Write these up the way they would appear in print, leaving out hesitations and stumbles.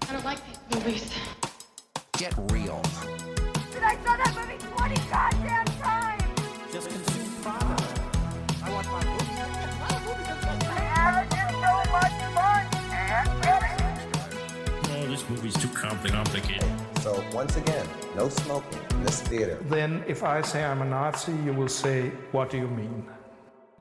I don't like these movies. Get real. Dude, I saw that movie 20 goddamn times! Just consume product. I watch my movies. Having so much fun, and Oh, this movie's too complicated. So once again, no smoking in this theater. Then if I say I'm a Nazi, you will say, what do you mean?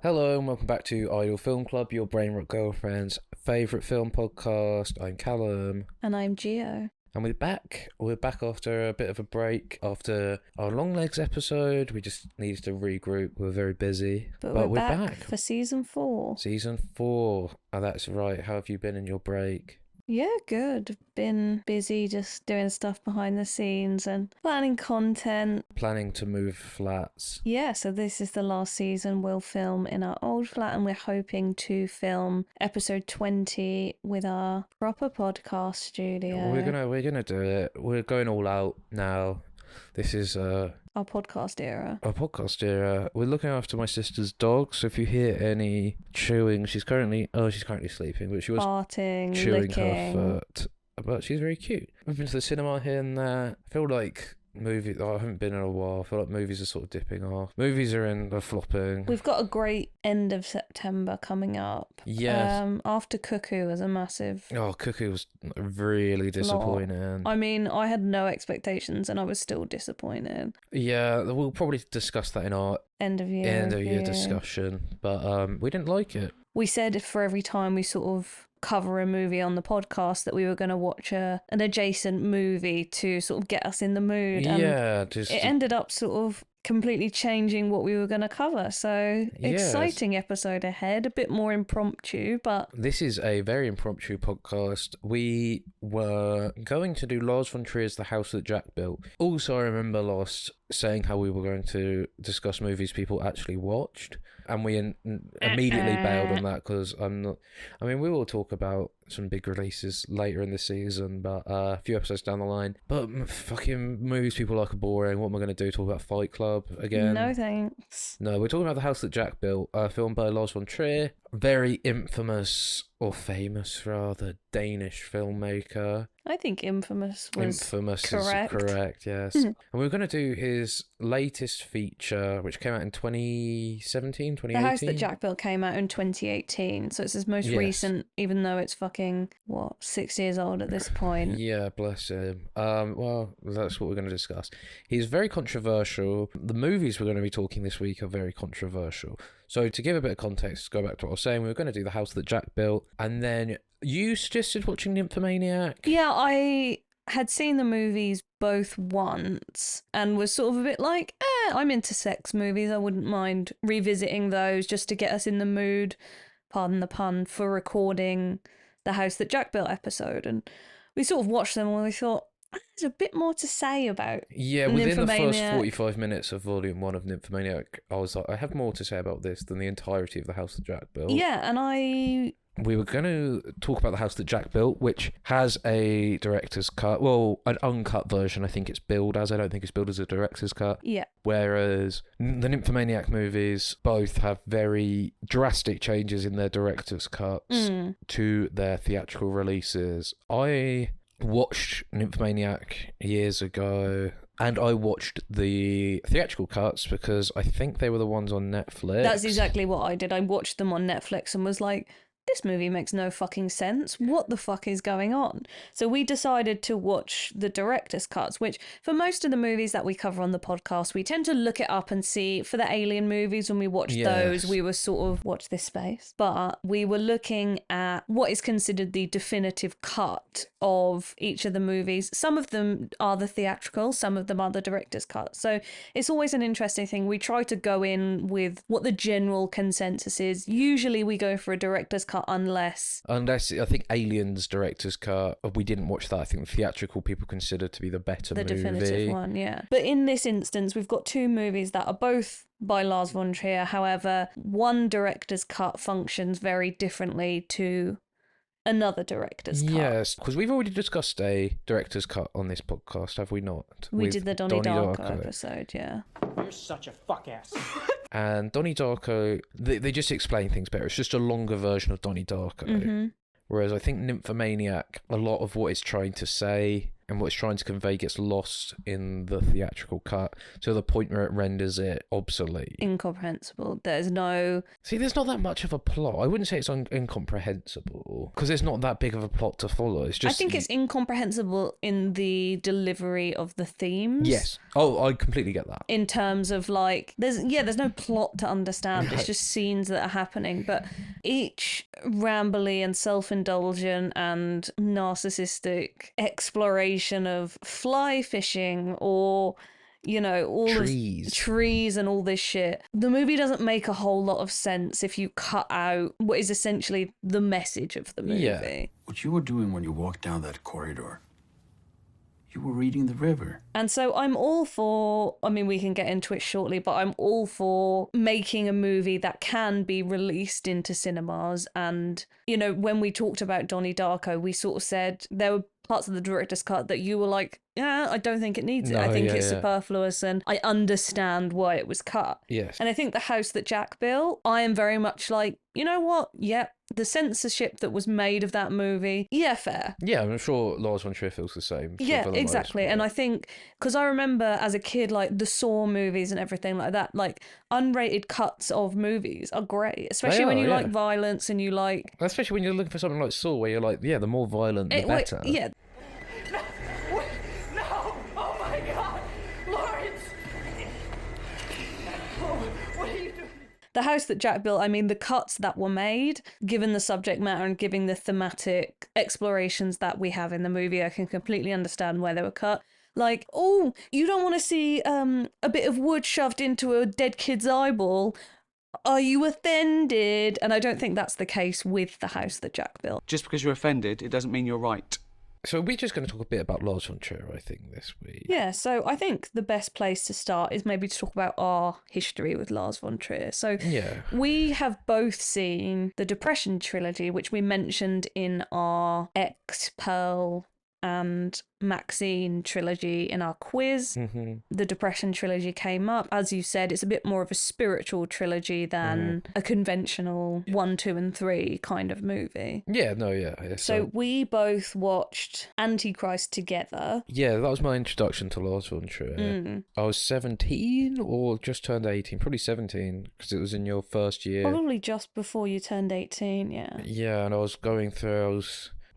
Hello and welcome back to Idle Film Club, your brain rot girlfriend's favourite film podcast. I'm Callum. And I'm Gio. And we're back. We're back after a bit of a break. After our Long Legs episode, we just needed to regroup. We were very busy. But we're back for season 4. Season 4. Oh, that's right. How have you been in your break? Yeah, good. Been busy just doing stuff behind the scenes and planning content. Planning to move flats. Yeah, so this is the last season we'll film in our old flat, and we're hoping to film episode 20 with our proper podcast studio. We're gonna do it. We're going all out now. This is our podcast era. Our podcast era. We're looking after my sister's dog, so if you hear any chewing, she's currently sleeping, but she was farting, chewing licking. her foot. But she's very cute. We've been to the cinema here and there. I feel like movies. I haven't been in a while. I feel like movies are sort of dipping off. Movies are flopping. We've got a great end of September coming up. Yes. After Cuckoo was a massive. Oh, Cuckoo was really disappointing. I mean, I had no expectations and I was still disappointed. Yeah, we'll probably discuss that in our end of year discussion. But we didn't like it. We said for every time we sort of cover a movie on the podcast that we were going to watch an adjacent movie to sort of get us in the mood. And it ended up sort of completely changing what we were going to cover. So exciting episode ahead, a bit more impromptu, but this is a very impromptu podcast. We were going to do Lars von Trier's The House That Jack Built. Also, I remember last saying how we were going to discuss movies people actually watched, and we immediately bailed on that because we will talk about some big releases later in the season, but a few episodes down the line. But fucking movies people like are boring. What am I going to do? Talk about Fight Club again? No thanks. No, we're talking about The House That Jack Built, a film by Lars von Trier, very infamous, or famous rather, Danish filmmaker. I think infamous was correct. Is correct, yes. And we're going to do his latest feature, which came out in 2017, 2018. The House That Jack Built came out in 2018, so it's his most recent, even though it's fucking, 6 years old at this point. Yeah, bless him. Well, that's what we're going to discuss. He's very controversial. The movies we're going to be talking this week are very controversial. So to give a bit of context, go back to what I was saying, we were going to do The House That Jack Built, and then you suggested watching Nymphomaniac. Yeah, I had seen the movies both once and was sort of a bit like, I'm into sex movies. I wouldn't mind revisiting those just to get us in the mood, pardon the pun, for recording the House That Jack Built episode. And we sort of watched them and we thought, there's a bit more to say about within the first 45 minutes of Volume 1 of Nymphomaniac, I was like, I have more to say about this than the entirety of The House That Jack Built. Yeah, and we were going to talk about The House That Jack Built, which has a director's cut. Well, an uncut version, I think it's billed as. I don't think it's billed as a director's cut. Yeah. Whereas the Nymphomaniac movies both have very drastic changes in their director's cuts to their theatrical releases. I watched Nymphomaniac years ago, and I watched the theatrical cuts because I think they were the ones on Netflix. That's exactly what I did. I watched them on Netflix and was like, this movie makes no fucking sense. What the fuck is going on? So we decided to watch the director's cuts, which for most of the movies that we cover on the podcast, we tend to look it up and see. For the Alien movies, when we watched those, we were sort of, watch this space. But we were looking at what is considered the definitive cut of each of the movies. Some of them are the theatrical, some of them are the director's cut. So it's always an interesting thing. We try to go in with what the general consensus is. Usually we go for a director's cut unless I think Alien's director's cut, we didn't watch that. I think theatrical people consider to be the better movie. The definitive one, yeah. But in this instance, we've got two movies that are both by Lars von Trier. However, one director's cut functions very differently to another director's cut. Yes, because we've already discussed a director's cut on this podcast, have we not? We did the Donnie Darko episode, yeah. You're such a fuck ass. And Donnie Darko, they just explain things better. It's just a longer version of Donnie Darko. Mm-hmm. Whereas I think Nymphomaniac, a lot of what it's trying to say and what it's trying to convey gets lost in the theatrical cut to the point where it renders it obsolete. Incomprehensible. There's no... See, there's not that much of a plot. I wouldn't say it's incomprehensible because there's not that big of a plot to follow. It's just... I think it's incomprehensible in the delivery of the themes. Yes. Oh, I completely get that. In terms of like, there's no plot to understand. It's just scenes that are happening. But each rambly and self-indulgent and narcissistic exploration of fly fishing or, you know, all Trees. of trees and all this shit. The movie doesn't make a whole lot of sense if you cut out what is essentially the message of the movie. Yeah. What you were doing when you walked down that corridor, you were reading the river. And so I'm all for, I mean, we can get into it shortly, but I'm all for making a movie that can be released into cinemas. And, you know, when we talked about Donnie Darko, we sort of said there were parts of the director's cut that you were like, yeah, I don't think it needs it. I think it's superfluous and I understand why it was cut. Yes. And I think The House That Jack Built, I am very much like, you know what? Yep. The censorship that was made of that movie, yeah, fair. Yeah, I'm sure Lars von Trier feels the same. Yeah, exactly. And I think, because I remember as a kid, like the Saw movies and everything like that, like unrated cuts of movies are great, especially when you like violence and you like... Especially when you're looking for something like Saw, where you're like, yeah, the more violent, the better. Yeah. No! Oh my God! Lawrence! What are you doing? The House That Jack Built, I mean, the cuts that were made, given the subject matter and giving the thematic explorations that we have in the movie, I can completely understand why they were cut. Like, oh, you don't want to see a bit of wood shoved into a dead kid's eyeball. Are you offended? And I don't think that's the case with The House That Jack Built. Just because you're offended, it doesn't mean you're right. So we're just going to talk a bit about Lars von Trier, I think, this week. Yeah, so I think the best place to start is maybe to talk about our history with Lars von Trier. So we have both seen the Depression trilogy, which we mentioned in our Pearl and Maxine trilogy in our quiz. Mm-hmm. The Depression trilogy came up. As you said, it's a bit more of a spiritual trilogy than a conventional 1, 2 and 3 kind of movie. Yeah, no, yeah. So we both watched Antichrist together. Yeah, that was my introduction to Lars von Trier. I was 17 or just turned 18, probably 17, because it was in your first year. Probably just before you turned 18, yeah. Yeah, and I was going through,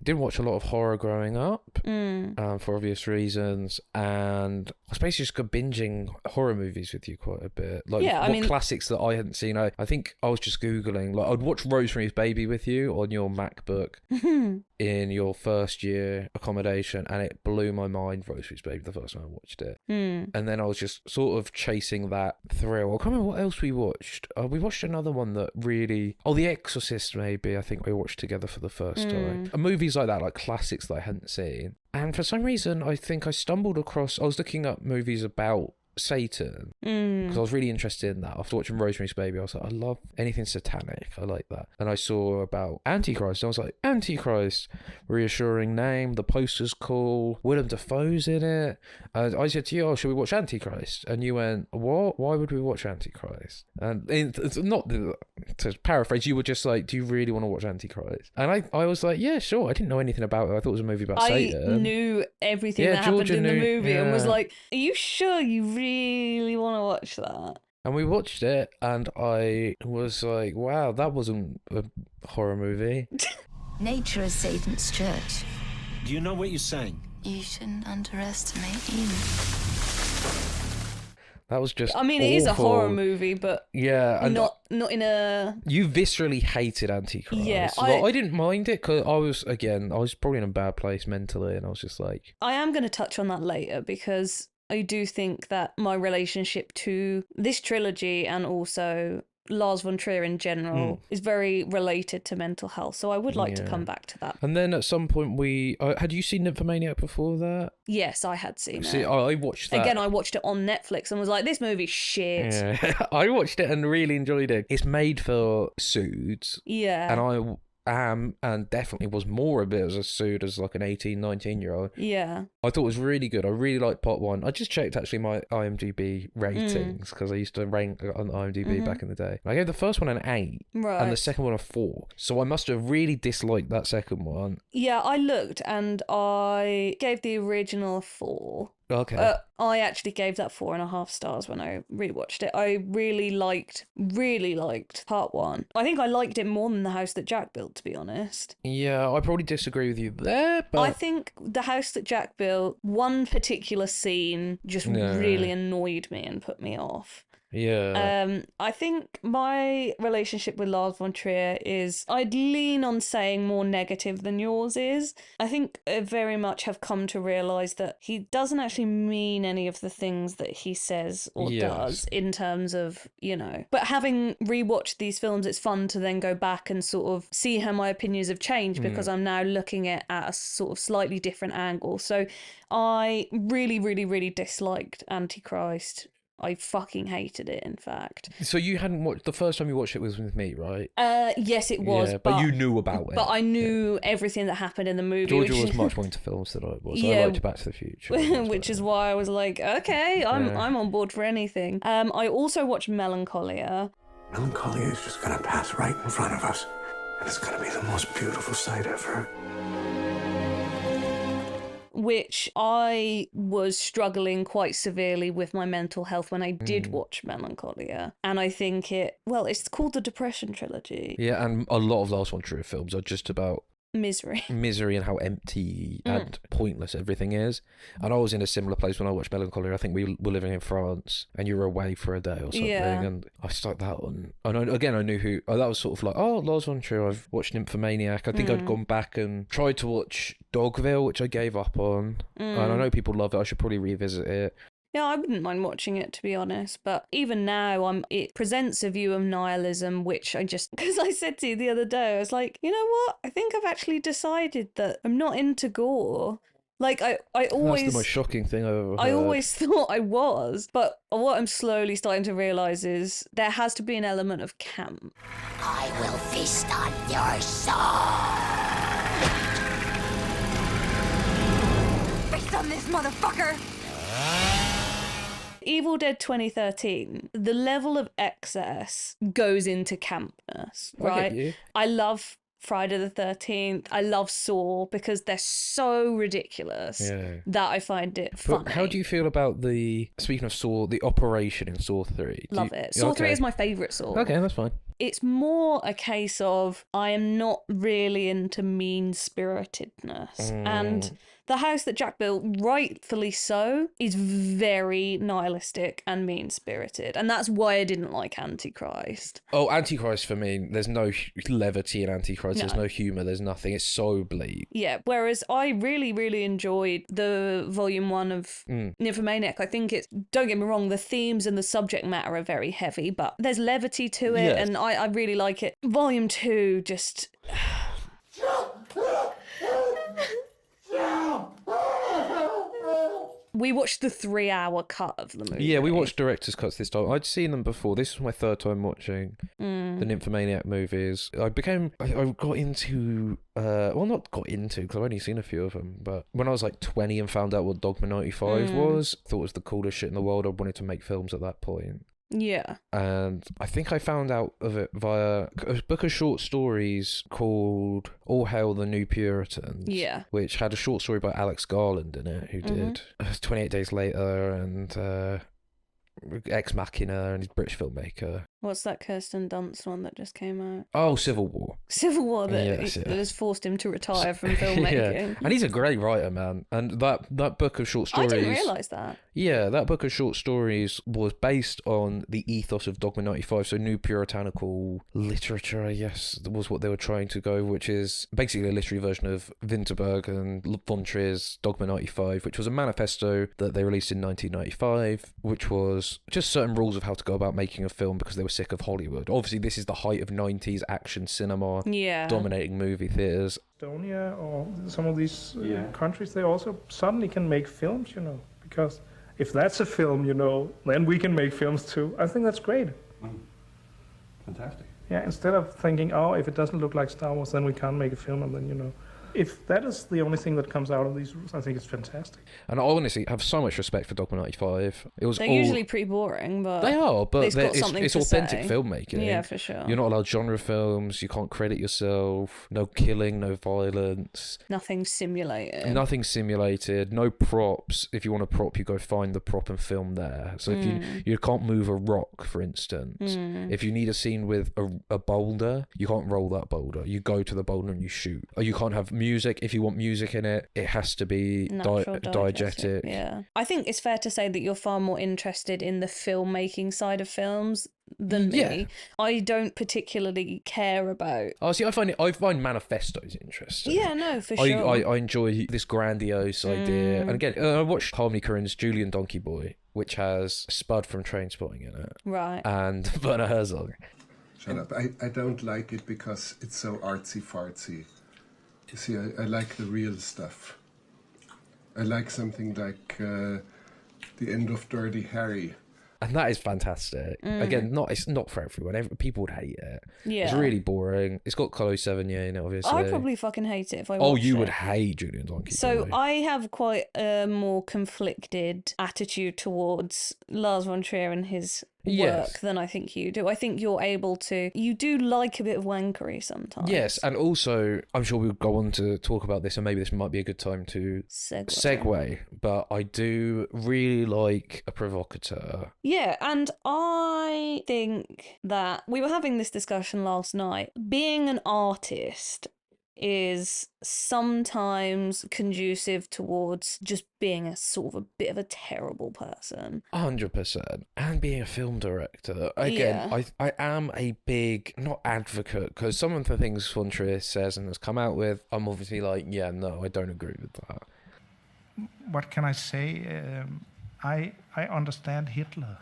didn't watch a lot of horror growing up for obvious reasons, and I was basically just binging horror movies with you quite a bit. Like, yeah, I mean, classics that I hadn't seen. I think I was just Googling, like, I'd watch Rosemary's Baby with you on your MacBook in your first year accommodation, and it blew my mind, Rosemary's Baby, the first time I watched it. And then I was just sort of chasing that thrill. I can't remember what else we watched. We watched another one that really... Oh, The Exorcist, maybe, I think we watched together for the first time. Movies like that, like classics that I hadn't seen. And for some reason, I think I stumbled across... I was looking up movies about Satan because I was really interested in that. After watching Rosemary's Baby, I was like, I love anything satanic. I like that. And I saw about Antichrist, and I was like, Antichrist, reassuring name, the poster's cool, Willem Dafoe's in it. And I said to you, oh, should we watch Antichrist? And you went, what? Why would we watch Antichrist? And it's not to paraphrase, you were just like, do you really want to watch Antichrist? And I was like, yeah, sure. I didn't know anything about it. I thought it was a movie about Satan. I knew everything that happened in the movie and was like, are you sure you really want to watch that? And we watched it, and I was like, wow, that wasn't a horror movie. Nature is Satan's church. Do you know what you're saying? You shouldn't underestimate evil. That was just I mean, awful. It is a horror movie, but yeah, and not in a... You viscerally hated Antichrist. Yeah, I didn't mind it, because I was probably in a bad place mentally, and I was just like... I am going to touch on that later, because I do think that my relationship to this trilogy and also Lars von Trier in general is very related to mental health. So I would like to come back to that. And then at some point had you seen Nymphomaniac before that? Yes, I had seen See, it. I watched that. Again, I watched it on Netflix and was like, this movie's shit. Yeah. I watched it and really enjoyed it. It's made for Suits. Yeah. am and definitely was more a bit as a sued as like an 18, 19-year-old. Yeah. I thought it was really good. I really liked part one. I just checked actually my IMDb ratings because I used to rank on IMDb back in the day. I gave the first one an 8 Right. and the second one a 4. So I must have really disliked that second one. Yeah, I looked and I gave the original a 4. Okay. I actually gave that 4.5 stars when I rewatched it. I really liked part one. I think I liked it more than The House That Jack Built, to be honest. Yeah, I probably disagree with you there, but I think The House That Jack Built, one particular scene just really annoyed me and put me off. yeah. I think my relationship with Lars von Trier is, I'd lean on saying more negative than yours is. I think I very much have come to realise that he doesn't actually mean any of the things that he says or does in terms of, you know. But having rewatched these films, it's fun to then go back and sort of see how my opinions have changed because I'm now looking at a sort of slightly different angle. So I really, really, really disliked Antichrist. I fucking hated it, in fact. So you hadn't watched, the first time you watched it was with me, right? Yes, it was. Yeah, but you knew about it. But I knew everything that happened in the movie. Georgia was much more into films than I was. I liked Back to the Future. Which is why I was like, okay, I'm on board for anything. I also watched Melancholia. Melancholia is just gonna pass right in front of us, and it's gonna be the most beautiful sight ever. Which I was struggling quite severely with my mental health when I did watch Melancholia. And I think it's called the Depression Trilogy. Yeah, and a lot of Lars von Trier films are just about misery and how empty and pointless everything is. And I was in a similar place when I watched Melancholia. I think we were living in France and you were away for a day or something, and I stuck that on. And I knew who that was. Sort of like, Lars von Trier. I've watched Nymphomaniac. I think I'd gone back and tried to watch Dogville, which I gave up on, and I know people love it. I should probably revisit it. Yeah, I wouldn't mind watching it, to be honest. But even now, it presents a view of nihilism, which because I said to you the other day, I was like, you know what? I think I've actually decided that I'm not into gore. Like, I always... That's the most shocking thing I've ever heard. I always thought I was. But what I'm slowly starting to realise is there has to be an element of camp. I will feast on your soul. Feast on this motherfucker. Evil Dead 2013, the level of excess goes into campness, right? I love Friday the 13th. I love Saw because they're so ridiculous that I find it funny. But how do you feel about speaking of Saw, the operation in Saw 3? Love it. Saw 3 is my favourite Saw. Okay, that's fine. It's more a case of I am not really into mean-spiritedness. And The House That Jack Built, rightfully so, is very nihilistic and mean-spirited. And that's why I didn't like Antichrist. Oh, Antichrist for me, there's no levity in Antichrist. There's no humour. There's nothing. It's so bleak. Yeah, whereas I really, really enjoyed the volume 1 of Nymphomaniac. I think don't get me wrong, the themes and the subject matter are very heavy, but there's levity to it, and I really like it. Volume 2 just... We watched the 3-hour cut of the movie. Yeah, we watched director's cuts this time. I'd seen them before. This was my third time watching the Nymphomaniac movies. I got into... not got into, because I've only seen a few of them, but when I was like 20 and found out what Dogma 95 was, I thought it was the coolest shit in the world. I wanted to make films at that point. Yeah. And I think I found out of it via a book of short stories called All Hail the New Puritans. Yeah. Which had a short story by Alex Garland in it, who did 28 Days Later and Ex Machina, and he's a British filmmaker. What's that Kirsten Dunst one that just came out? Oh, Civil War. Civil War that has forced him to retire from filmmaking. Yeah. And he's a great writer, man. And that book of short stories... I didn't realise that. Yeah, that book of short stories was based on the ethos of Dogma 95, so new puritanical literature, I guess, was what they were trying to go, which is basically a literary version of Vinterberg and von Trier's Dogma 95, which was a manifesto that they released in 1995, which was just certain rules of how to go about making a film because they were sick of Hollywood. Obviously, this is the height of 90s action cinema, dominating movie theaters. Estonia or some of these countries, they also suddenly can make films, because if that's a film, then we can make films too. I think that's great. Fantastic. Yeah, instead of thinking, oh, if it doesn't look like Star Wars, then we can't make a film, and then, you know. If that is the only thing that comes out of these rules, I think it's fantastic. And I honestly have so much respect for Dogma 95. They're usually pretty boring, but they are, but it's authentic filmmaking. Yeah, for sure. You're not allowed genre films. You can't credit yourself. No killing, no violence. Nothing simulated. Nothing simulated. No props. If you want a prop, you go find the prop and film there. So if you can't move a rock, for instance. If you need a scene with a boulder, you can't roll that boulder. You go to the boulder and you shoot. Or you can't have music. If you want music in it, it has to be diegetic. Yeah, I think it's fair to say that you're far more interested in the filmmaking side of films than me. Yeah. I don't particularly care about. Oh, see, I find manifestos interesting. Yeah, no, for sure. I enjoy this grandiose idea. And again, I watched Harmony Korine's Julian Donkey Boy, which has Spud from Trainspotting in it. Right. And Werner Herzog. Shut up. I don't like it because it's so artsy-fartsy. You see, I like the real stuff. I like something like the end of Dirty Harry. And that is fantastic. Again, it's not for everyone. People would hate it. Yeah. It's really boring. It's got Chloe Sevigny in it, obviously. I'd probably fucking hate it if I watched it. Oh, you would hate Julian Donkey Boy. So I have quite a more conflicted attitude towards Lars von Trier and his work than I think you do. I think you do like a bit of wankery sometimes. Yes, and also, I'm sure we'll go on to talk about this, and maybe this might be a good time to segue, but I do really like a provocateur. Yeah, and I think that we were having this discussion last night. Being an artist is sometimes conducive towards just being a sort of a bit of a terrible person. 100%. And being a film director, again, I am a big, not advocate, because some of the things von Trier says and has come out with, I'm obviously like, yeah, no, I don't agree with that. What can I say? I understand Hitler.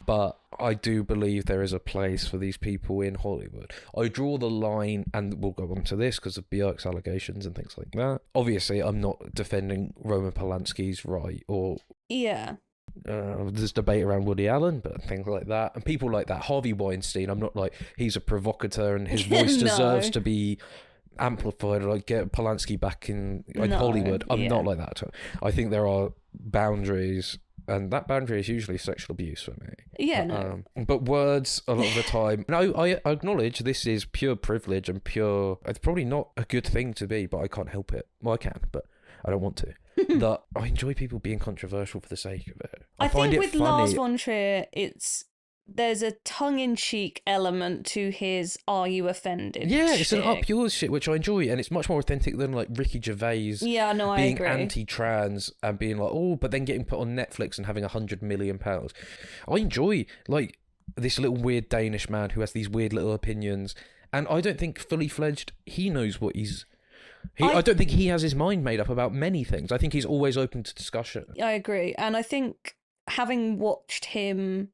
But I do believe there is a place for these people in Hollywood. I draw the line, and we'll go on to this because of Björk's allegations and things like that. Obviously, I'm not defending Roman Polanski's right, or there's debate around Woody Allen, but things like that. And people like that. Harvey Weinstein, I'm not like, he's a provocateur and his voice deserves to be amplified, or like get Polanski back in Hollywood. I'm not like that. I think there are boundaries, and that boundary is usually sexual abuse for me. Yeah, but words a lot of the time. No, I acknowledge this is pure privilege and pure. It's probably not a good thing to be, but I can't help it. Well, I can, but I don't want to. That I enjoy people being controversial for the sake of it. I find think it with funny. Lars von Trier, there's a tongue-in-cheek element to his "Are you offended?" Yeah, it's an shit. up yours shit, which I enjoy, and it's much more authentic than like Ricky Gervais. Yeah, no, I being agree. anti-trans and being like, oh, but then getting put on Netflix and having £100 million. I enjoy like this little weird Danish man who has these weird little opinions, and I don't think fully fledged he knows what he's. I don't think he has his mind made up about many things. I think he's always open to discussion. I agree, and I think having watched him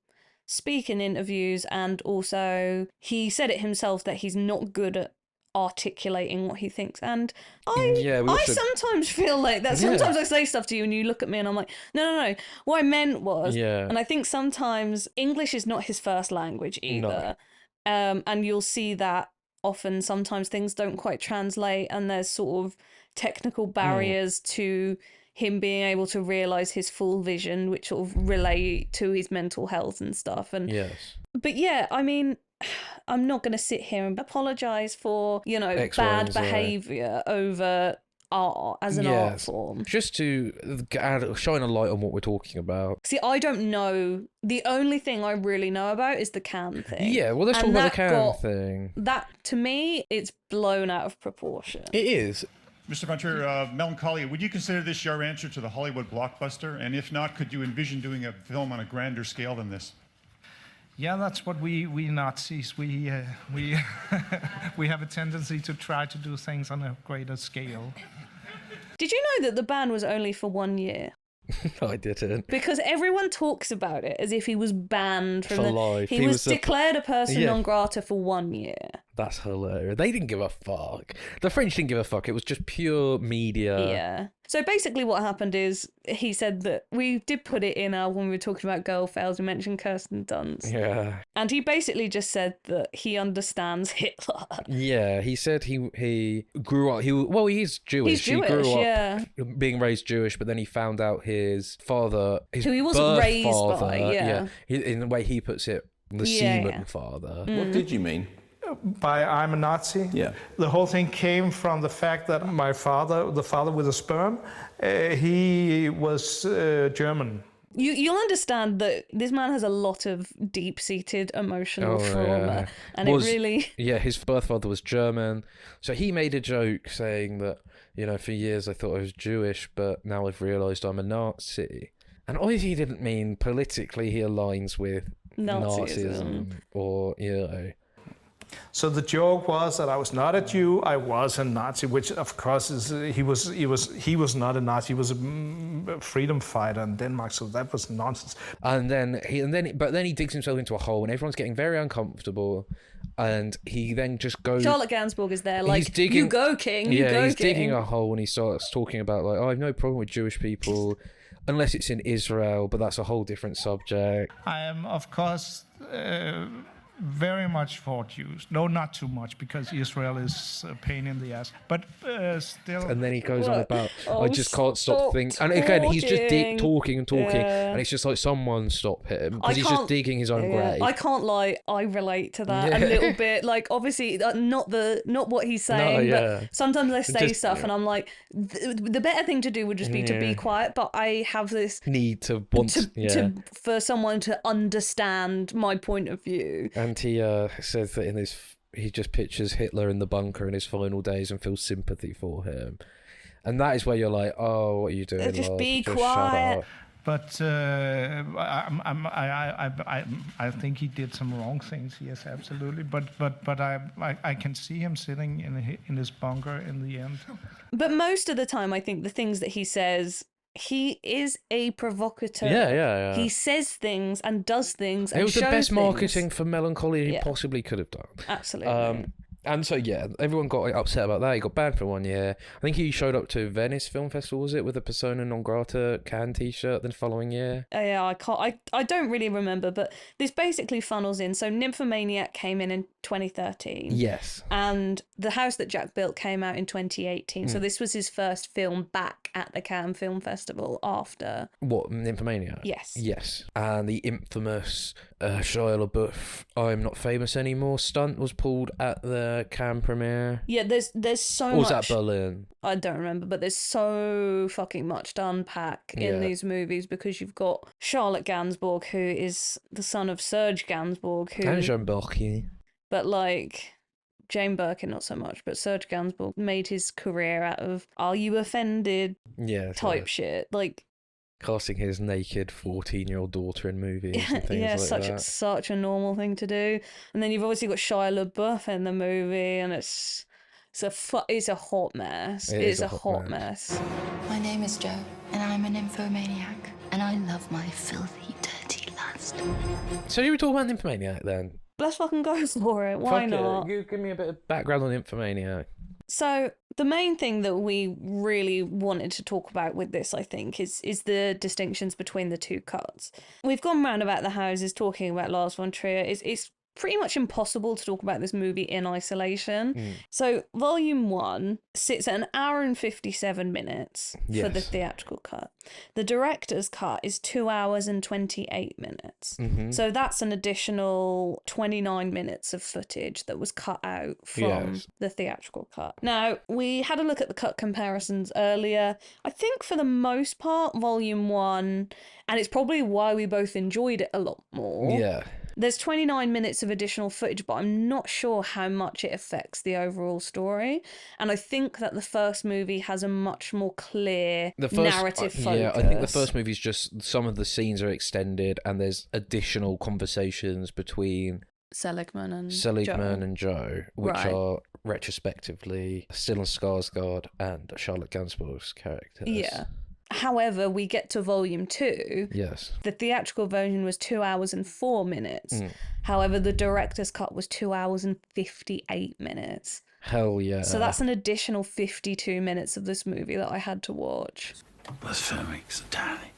speak in interviews, and also he said it himself that he's not good at articulating what he thinks, and I sometimes feel like that. Sometimes I say stuff to you and you look at me and I'm like, no, what I meant was, and I think sometimes English is not his first language either. And you'll see that often sometimes things don't quite translate, and there's sort of technical barriers to him being able to realise his full vision, which sort of relate to his mental health and stuff. And but yeah, I mean, I'm not going to sit here and apologise for, bad behaviour over art as an art form. Just to shine a light on what we're talking about. See, I don't know. The only thing I really know about is the Cannes thing. Yeah, well, let's talk about the Cannes thing. That, to me, it's blown out of proportion. It is. Mr. von Trier, Melancholia, would you consider this your answer to the Hollywood blockbuster? And if not, could you envision doing a film on a grander scale than this? Yeah, that's what we Nazis, we have a tendency to try to do things on a greater scale. Did you know that the ban was only for 1 year? No, I didn't. Because everyone talks about it as if he was banned from for life. He was declared a person non grata for 1 year. That's hilarious. They didn't give a fuck. The French didn't give a fuck. It was just pure media. Yeah. So basically what happened is he said that we did put it in when we were talking about girl fails, we mentioned Kirsten Dunst. Yeah. And he basically just said that he understands Hitler. Yeah, he said he grew up. He's Jewish. He's Jewish, he grew up yeah. being raised Jewish, but then he found out his father, his Who he wasn't birth raised father, by, yeah. in the way he puts it, the Yeah, semen yeah. father. What did you mean? By I'm a Nazi. Yeah. The whole thing came from the fact that my father, the father with the sperm, he was German. You'll understand that this man has a lot of deep-seated emotional trauma, and it really... Yeah, his birth father was German, so he made a joke saying that, for years I thought I was Jewish, but now I've realised I'm a Nazi. And obviously he didn't mean politically he aligns with Nazism or, So the joke was that I was not a Jew, I was a Nazi, which of course is he was not a Nazi, he was a freedom fighter in Denmark, so that was nonsense. And then he digs himself into a hole, and everyone's getting very uncomfortable, and he then just goes. Charlotte Gainsbourg is there, He's digging, you go, King, you go, he's King. digging a hole, and he starts talking about I have no problem with Jewish people, unless it's in Israel, but that's a whole different subject. I am, of course, very much for Jews. No, not too much, because Israel is a pain in the ass. But still... And then he goes on about, Oh, I just can't stop thinking. And again, he's just talking and talking. Yeah. And it's just like, someone stop him. I Because he's just can't- digging his own grave. I can't lie, I relate to that Yeah. a little bit. Like, obviously, not what he's saying, yeah. but sometimes I say Just- stuff and I'm like, the better thing to do would just be to be Yeah. quiet, but I have this Need to want for someone to understand my point of view. And he says that he just pictures Hitler in the bunker in his final days and feels sympathy for him. And that is where you're like, oh, what are you doing? Just love? be Just quiet. Shut up. But I think he did some wrong things. Yes, absolutely. But I can see him sitting in his bunker in the end. But most of the time, I think the things that he says, he is a provocateur. Yeah. He says things and does things and It was the shows best things. marketing for Melancholy he Yeah. possibly could have done. Absolutely. And so, yeah, everyone got upset about that. He got banned for 1 year. I think he showed up to Venice Film Festival, was it, with a Persona non grata Cannes t-shirt the following year? Yeah, I don't really remember, but this basically funnels in. So Nymphomaniac came in 2013. Yes. And The House That Jack Built came out in 2018. So this was his first film back at the Cannes Film Festival after. What, Nymphomaniac? Yes. Yes. And the infamous Shia LaBeouf I'm Not Famous Anymore stunt was pulled at the Cannes premiere. Yeah, there's so Or was much. that Berlin? I don't remember, but there's so fucking much to unpack in Yeah. these movies because you've got Charlotte Gainsbourg, who is the son of Serge Gainsbourg, who. And Jean Birkin. But like Jane Birkin, not so much, but Serge Gainsbourg made his career out of "Are you offended?" Yeah. type shit. Like, casting his naked 14-year-old daughter in movies and things yeah, like that. such a normal thing to do. And then you've obviously got Shia LaBeouf in the movie, and it's a hot mess. It It's is a a hot hot mess. My name is Jo, and I'm a nymphomaniac, and I love my filthy, dirty lust. So you were talking about Nymphomaniac then? Let's fucking go for it. Why Fuck not? it. You give me a bit of background on Nymphomaniac. So the main thing that we really wanted to talk about with this, I think, is the distinctions between the two cuts. We've gone round about the houses talking about Lars von Trier. It's pretty much impossible to talk about this movie in isolation. So Volume 1 sits at 1 hour and 57 minutes for the Yes. theatrical cut. The director's cut is 2 hours and 28 minutes. So that's an additional 29 minutes of footage that was cut out from Yes. the theatrical cut. Now, we had a look at the cut comparisons earlier. I think for the most part, Volume 1, and it's probably why we both enjoyed it a lot more. Yeah. There's 29 minutes of additional footage, but I'm not sure how much it affects the overall story. And I think that the first movie has a much more clear narrative focus. Yeah, I think the first movie's just some of the scenes are extended and there's additional conversations between Seligman and Joe, which Right. are retrospectively Stellan Skarsgård and Charlotte Gainsbourg's characters. Yeah. However, we get to volume 2. Yes. The theatrical version was 2 hours and 4 minutes. Mm. However, the director's cut was 2 hours and 58 minutes. Hell yeah. So that's an additional 52 minutes of this movie that I had to watch. Blasphemic, satanic.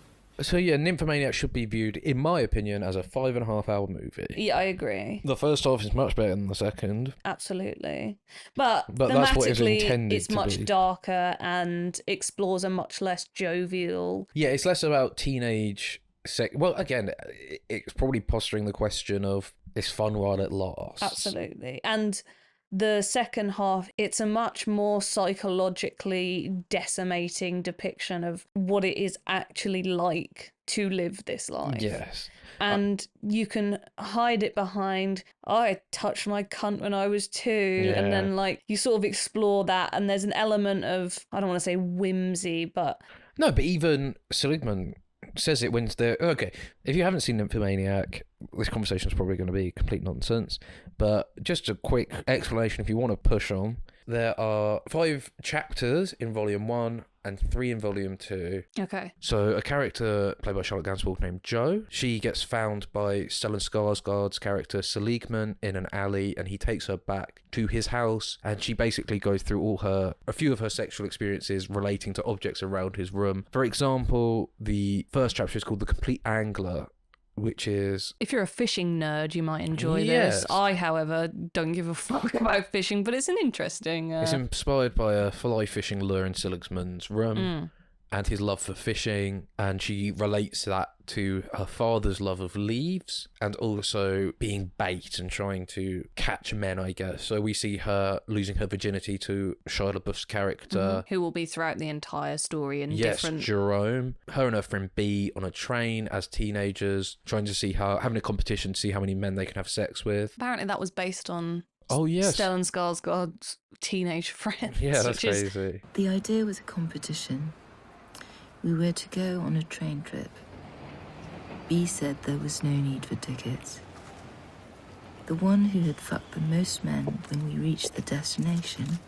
So yeah, Nymphomaniac should be viewed, in my opinion, as a 5.5-hour movie. Yeah, I agree. The first half is much better than the second. Absolutely. But that's what it's thematically, intended it's to much be. darker and explores a much less jovial... Yeah, it's less about teenage... Well, again, it's probably posturing the question of, is fun while it lasts? Absolutely. And the second half, it's a much more psychologically decimating depiction of what it is actually like to live this life. Yes. And you can hide it behind, I touched my cunt when I was 2. Yeah. And then, like, you sort of explore that. And there's an element of, I don't want to say whimsy, but... No, but even Seligman says it when they're... Okay, if you haven't seen Nymphomaniac, this conversation is probably going to be complete nonsense. But just a quick explanation if you want to push on. There are 5 chapters in Volume 1 and 3 in Volume 2. Okay. So a character played by Charlotte Gainsbourg named Jo, she gets found by Stellan Skarsgård's character Seligman in an alley, and he takes her back to his house, and she basically goes through a few of her sexual experiences relating to objects around his room. For example, the first chapter is called The Complete Angler, which is... If you're a fishing nerd, you might enjoy Yes. this. I, however, don't give a fuck about fishing, but it's an interesting... It's inspired by a fly fishing lure in Seligman's room and his love for fishing, and she relates that to her father's love of leaves and also being bait and trying to catch men, I guess. So we see her losing her virginity to Shia LaBeouf's character. Who will be throughout the entire story in Yes, different... Jerome. Her and her friend B on a train as teenagers, trying to see having a competition to see how many men they can have sex with. Apparently that was based on Oh, yes. Stellan Skarsgård's teenage friends. Yeah, that's which is- crazy. The idea was a competition. We were to go on a train trip. B said there was no need for tickets. The one who had fucked the most men when we reached the destination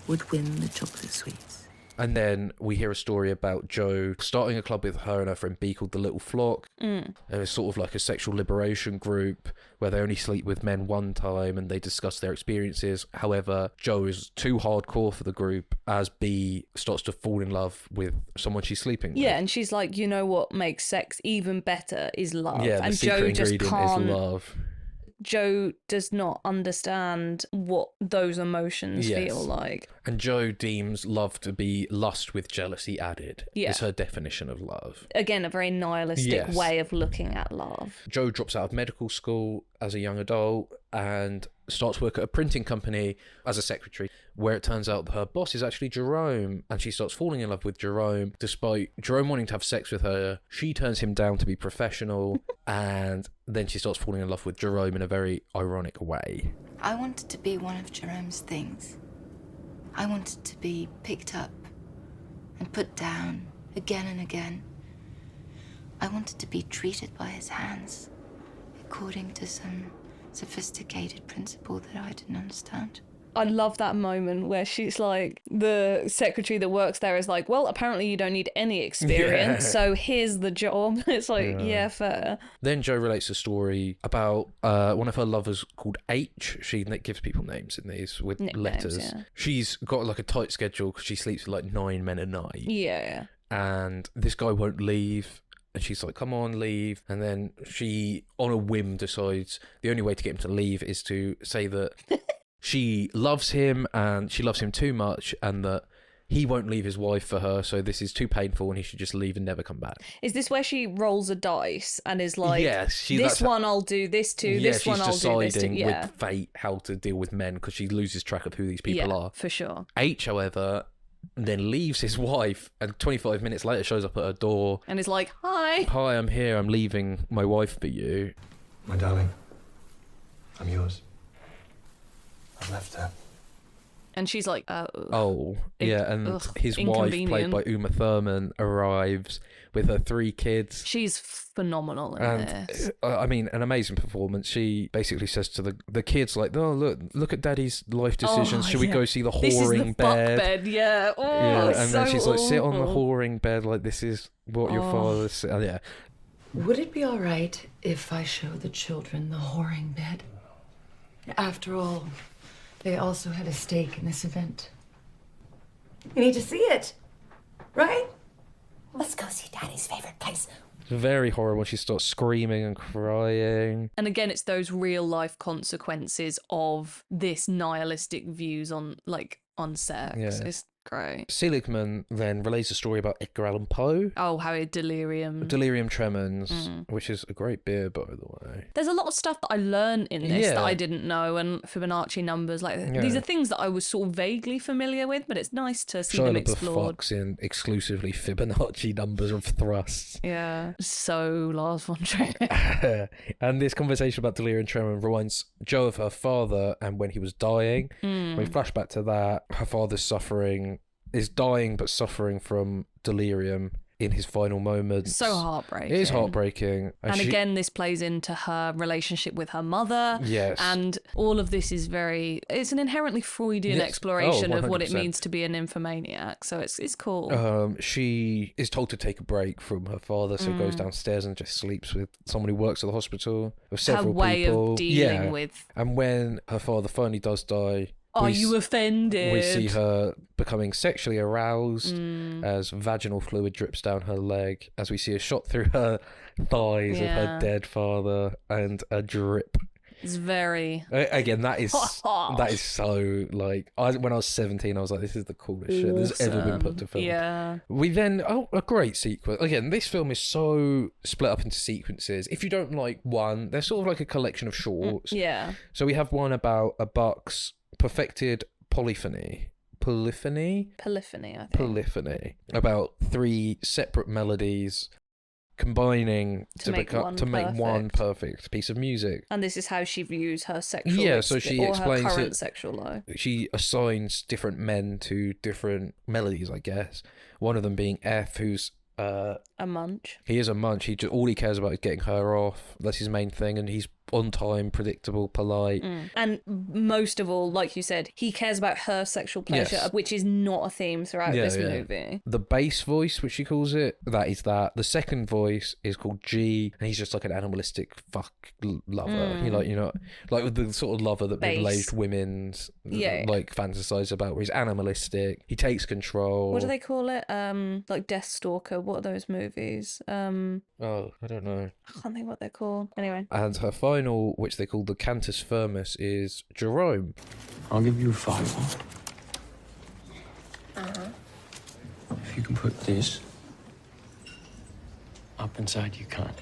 would win the chocolate sweets. And then we hear a story about Jo starting a club with her and her friend B called The Little Flock. And it's sort of like a sexual liberation group where they only sleep with men one time and they discuss their experiences. However, Jo is too hardcore for the group as B starts to fall in love with someone she's sleeping with. Yeah, and she's like, you know what makes sex even better is love. Yeah, the and secret Jo just ingredient can't... is love. Jo does not understand what those emotions Yes. feel like. And Jo deems love to be lust with jealousy added. Yeah. Is her definition of love. Again, a very nihilistic Yes. way of looking at love. Jo drops out of medical school as a young adult and starts work at a printing company as a secretary, where it turns out her boss is actually Jerome, and she starts falling in love with Jerome. Despite Jerome wanting to have sex with her, she turns him down to be professional, and then she starts falling in love with Jerome in a very ironic way. I wanted to be one of Jerome's things. I wanted to be picked up and put down again and again. I wanted to be treated by his hands according to some sophisticated principle that I didn't understand. I love that moment where she's like, the secretary that works there is like, well, apparently you don't need any experience, Yeah. so here's the job. It's like, yeah, fair. Then Jo relates a story about one of her lovers called H. She gives people names in these with Nicknames, letters. yeah. She's got like a tight schedule because she sleeps with like 9 men a night. Yeah. And this guy won't leave. And she's like, come on, leave. And then she, on a whim, decides the only way to get him to leave is to say that she loves him and she loves him too much and that he won't leave his wife for her, so this is too painful and he should just leave and never come back. Is this where she rolls a dice and is like, Yes, this one I'll do this to, Yeah, this one I'll she's do this to. deciding Yeah, with fate how to deal with men because she loses track of who these people yeah, are. for sure. H, however, then leaves his wife and 25 minutes later shows up at her door. And is like, hi. Hi, I'm here. I'm leaving my wife for you. My darling, I'm yours. I've left her. And she's like, Oh, yeah, and ugh, his wife, played inconvenient. by Uma Thurman, arrives with her 3 kids. She's phenomenal in And this. I mean, an amazing performance. She basically says to the kids, like, "Oh, look at Daddy's life decisions. Should we yeah. go see the This is whoring the bed?" fuck bed, yeah. Oh, Yeah, and then so she's like, "Sit on the awful. whoring bed. Like, this is what your father said." Yeah, Would it be all right if I show the children the whoring bed? After all, they also had a stake in this event. You need to see it, right? Let's go see Daddy's favorite place. it's very horrible. She starts screaming and crying. And again, it's those real life consequences of this nihilistic views on sex. Yeah. It's great. Seligman then relays a story about Edgar Allan Poe. Oh, how he delirium. Delirium Tremens, which is a great beer, by the way. There's a lot of stuff that I learned in this Yeah. that I didn't know, and Fibonacci numbers. These are things that I was sort of vaguely familiar with, but it's nice to see them Shia LaBeouf explored. fucks in exclusively Fibonacci numbers of thrusts. Yeah, so Lars von Trier. And this conversation about delirium tremens reminds Jo of her father and when he was dying. When we flash back to that, her father's is dying but suffering from delirium in his final moments. So heartbreaking. It is heartbreaking. And again, this plays into her relationship with her mother. Yes. And all of this is it's an inherently Freudian Yes. exploration of what it 100%. means to be an nymphomaniac. So it's cool. She is told to take a break from her father, so goes downstairs and just sleeps with someone who works at the hospital. With several way people. of dealing with. And when her father finally does die, Are you offended? we see her becoming sexually aroused as vaginal fluid drips down her leg, as we see a shot through her thighs of her Yeah. dead father and a drip. It's very... Again, that is so, like, when I was 17, I was like, this is the coolest shit that's ever been put to film. Yeah. We then, a great sequence. Again, this film is so split up into sequences. If you don't like one, they're sort of like a collection of shorts. Yeah. So we have one about a buck's perfected polyphony, I think. Polyphony. About 3 separate melodies combining To make one to make one perfect. perfect piece of music. And this is how she views her sexual Yeah, so she or explains her current it- sexual life. She assigns different men to different melodies, I guess. One of them being F, who's A munch. he is a munch. All he cares about is getting her off. That's his main thing, and he's on time, predictable, polite. And most of all, like you said, he cares about her sexual pleasure, Yes. which is not a theme throughout this movie. The bass voice, which she calls it, that is that. The second voice is called G, and he's just like an animalistic lover. Like with the sort of lover that Bass. middle-aged women's Yeah. like fantasize about, where he's animalistic. He takes control. What do they call it? Like Deathstalker. What are those movies? Oh, I don't know. I can't think what they're called. Anyway. And her final, which they call the Cantus Firmus, is Jerome. I'll give you 5. If you can put this up inside, you can't.